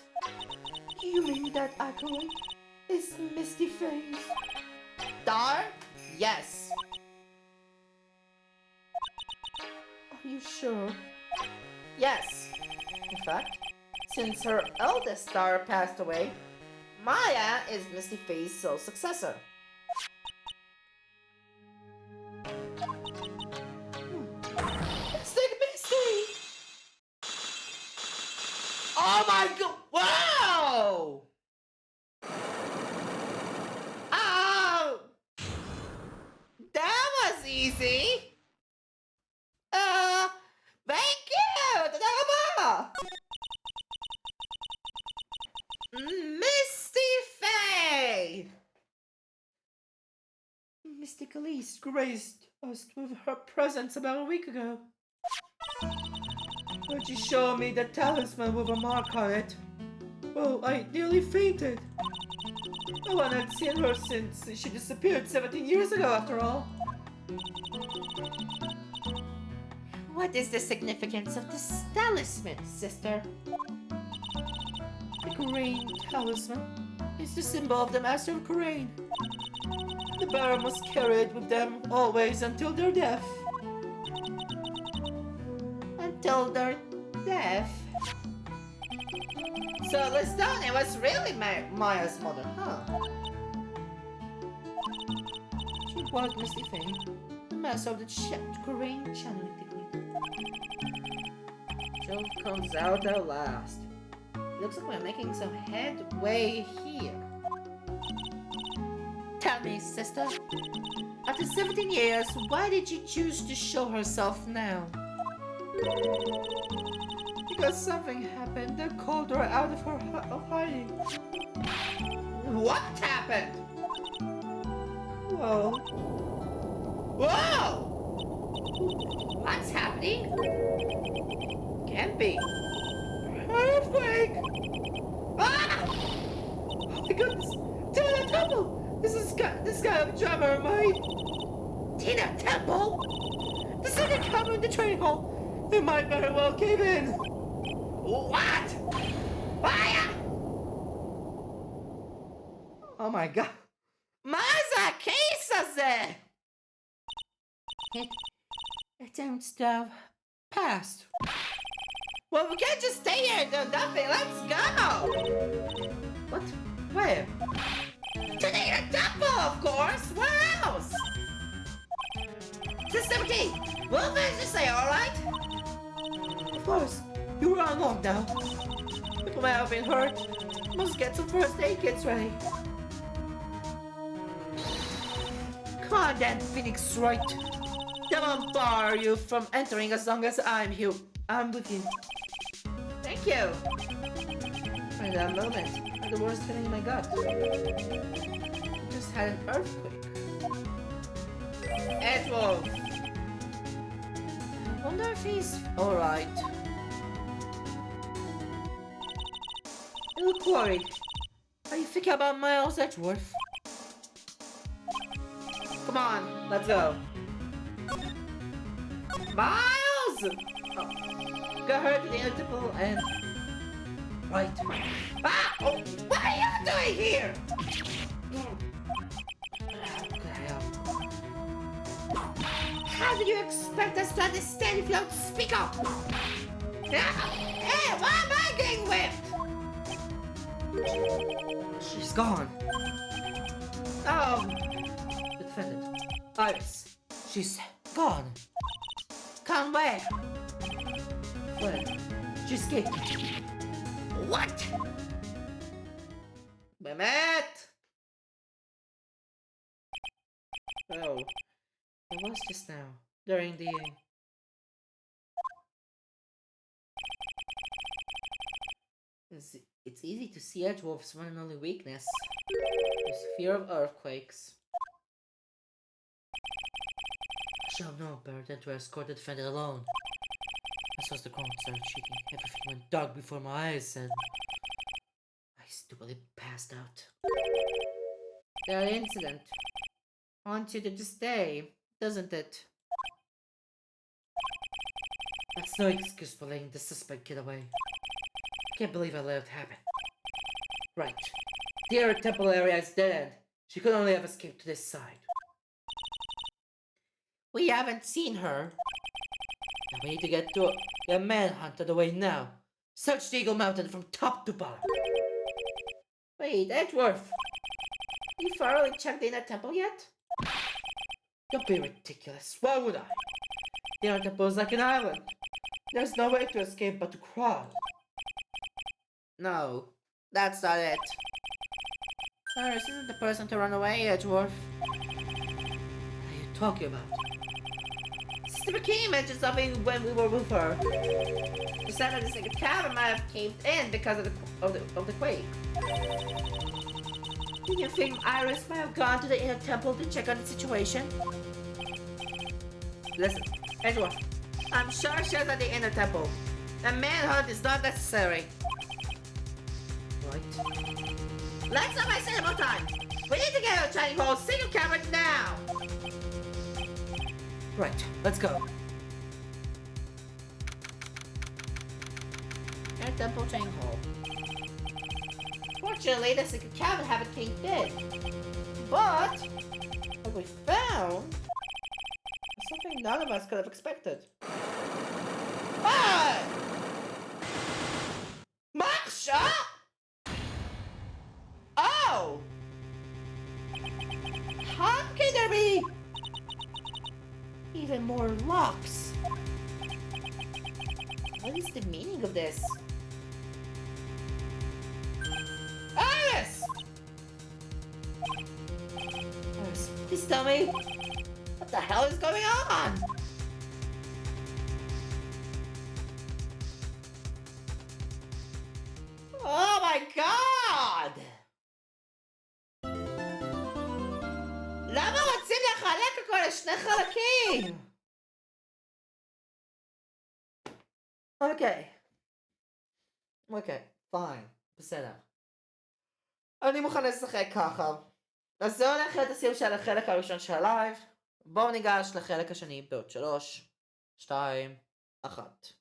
[SPEAKER 2] You mean that acolyte is Misty Face?
[SPEAKER 1] Dar? Yes.
[SPEAKER 2] Are you sure?
[SPEAKER 1] Yes. In fact, since her eldest star passed away, Maya is Misty Faye's sole successor.
[SPEAKER 2] Mystic Misty!
[SPEAKER 1] Oh my god! Wow! Oh! That was easy! Thank you! Tadaba! Misty Faye!
[SPEAKER 2] Mystic Elise graced us with her presence about a week ago. When she showed me the talisman with a mark on it, well, I nearly fainted. No one had seen her since she disappeared 17 years ago, after all.
[SPEAKER 1] What is the significance of this talisman, sister?
[SPEAKER 2] The Korean talisman is the symbol of the Master of Korean. The bearer must carry it with them always until their death.
[SPEAKER 1] Until their death? So Listone was really Maya's mother, huh?
[SPEAKER 2] She was Misty Faye, the master of the Korean channeling technique.
[SPEAKER 1] Joe comes out at last. Looks like we're making some headway here. Tell me, sister, after 17 years, why did she choose to show herself now?
[SPEAKER 2] Because something happened that called her out of her hiding.
[SPEAKER 1] What happened?
[SPEAKER 2] Whoa.
[SPEAKER 1] Whoa! What's happening? Can't be.
[SPEAKER 2] Earthquake!
[SPEAKER 1] Ah!
[SPEAKER 2] Oh my goodness! Tina Temple! This guy of drama, right?
[SPEAKER 1] Tina Temple?
[SPEAKER 2] The second camera in the train hall! It might very well cave in!
[SPEAKER 1] What? Fire!
[SPEAKER 2] Oh my god!
[SPEAKER 1] Maza Kisa!
[SPEAKER 2] It seems to have passed.
[SPEAKER 1] Well, we can't just stay here and do nothing. Let's go!
[SPEAKER 2] What? Where?
[SPEAKER 1] To the temple, of course! Where else? System T, we'll finish this day, alright?
[SPEAKER 2] Of course. You were unlocked now. People might have been hurt. Must get some first aid kits ready. Come on then, Phoenix Wright. They won't bar you from entering as long as I'm here. I'm with you.
[SPEAKER 1] Thank you.
[SPEAKER 2] For that moment, I had the worst feeling in my gut. I just had an earthquake.
[SPEAKER 1] Edward.
[SPEAKER 2] I wonder if he's alright. You look worried. Are you thinking about Miles Edgeworth? Come on, let's go.
[SPEAKER 1] Miles!
[SPEAKER 2] Oh. Got hurt in the interval and... Right.
[SPEAKER 1] Ah! Oh, what are you doing here? How do you expect us to understand if you don't speak up? Hey, why am I getting whipped?
[SPEAKER 2] She's gone.
[SPEAKER 1] Oh,
[SPEAKER 2] The defendant. Iris. She's gone.
[SPEAKER 1] come where?
[SPEAKER 2] Fled. She escaped.
[SPEAKER 1] What? Mehmet!
[SPEAKER 2] Oh. It was just now. During the... It's easy to see Edgeworth's one and only weakness. His fear of earthquakes. I should have known better than to escort the defendant alone. As soon as the ground started shaking, everything went dark before my eyes and... I stupidly passed out.
[SPEAKER 1] That incident haunts you to this day, doesn't it?
[SPEAKER 2] That's no excuse for letting the suspect get away. Can't believe I let it happen. Right. The air temple area is dead end. She could only have escaped to this side.
[SPEAKER 1] We haven't seen her.
[SPEAKER 2] Now we need to get manhunt out of the way now. Search the Eagle Mountain from top to bottom.
[SPEAKER 1] Wait, Edgeworth! You thoroughly checked the inner temple yet?
[SPEAKER 2] Don't be ridiculous. Why would I? The inner temple is like an island. There's no way to escape but to crawl.
[SPEAKER 1] No, that's not it. Iris isn't the person to run away, Edgeworth.
[SPEAKER 2] What are you talking about?
[SPEAKER 1] Sister McKee mentioned something when we were with her. She said that the second cabin might have caved in because of the quake. Do you think Iris might have gone to the inner temple to check on the situation? Listen, Edgeworth, I'm sure she was at the inner temple. A manhunt is not necessary.
[SPEAKER 2] Right?
[SPEAKER 1] Let's not waste any more time. We need to get out of training hall. Single camera now. Right, let's go. Air temple training hall. Fortunately, the secret cabin haven't came in. But what we found is something none of us could have expected. Hey! Marsha! Oh! How can there be even more locks? What is the meaning of this? Alice! Alice, please tell me, what the hell is going on? Oh my god! למה רוצים לחלק הכל לשני חלקים? אוקיי, פיין, בסדר. אני מוכן לשחק ככה. אז זה הולך להיות הסיום של החלק הראשון של הלייב. בואו ניגש לחלק השני בעוד 3, 2, 1.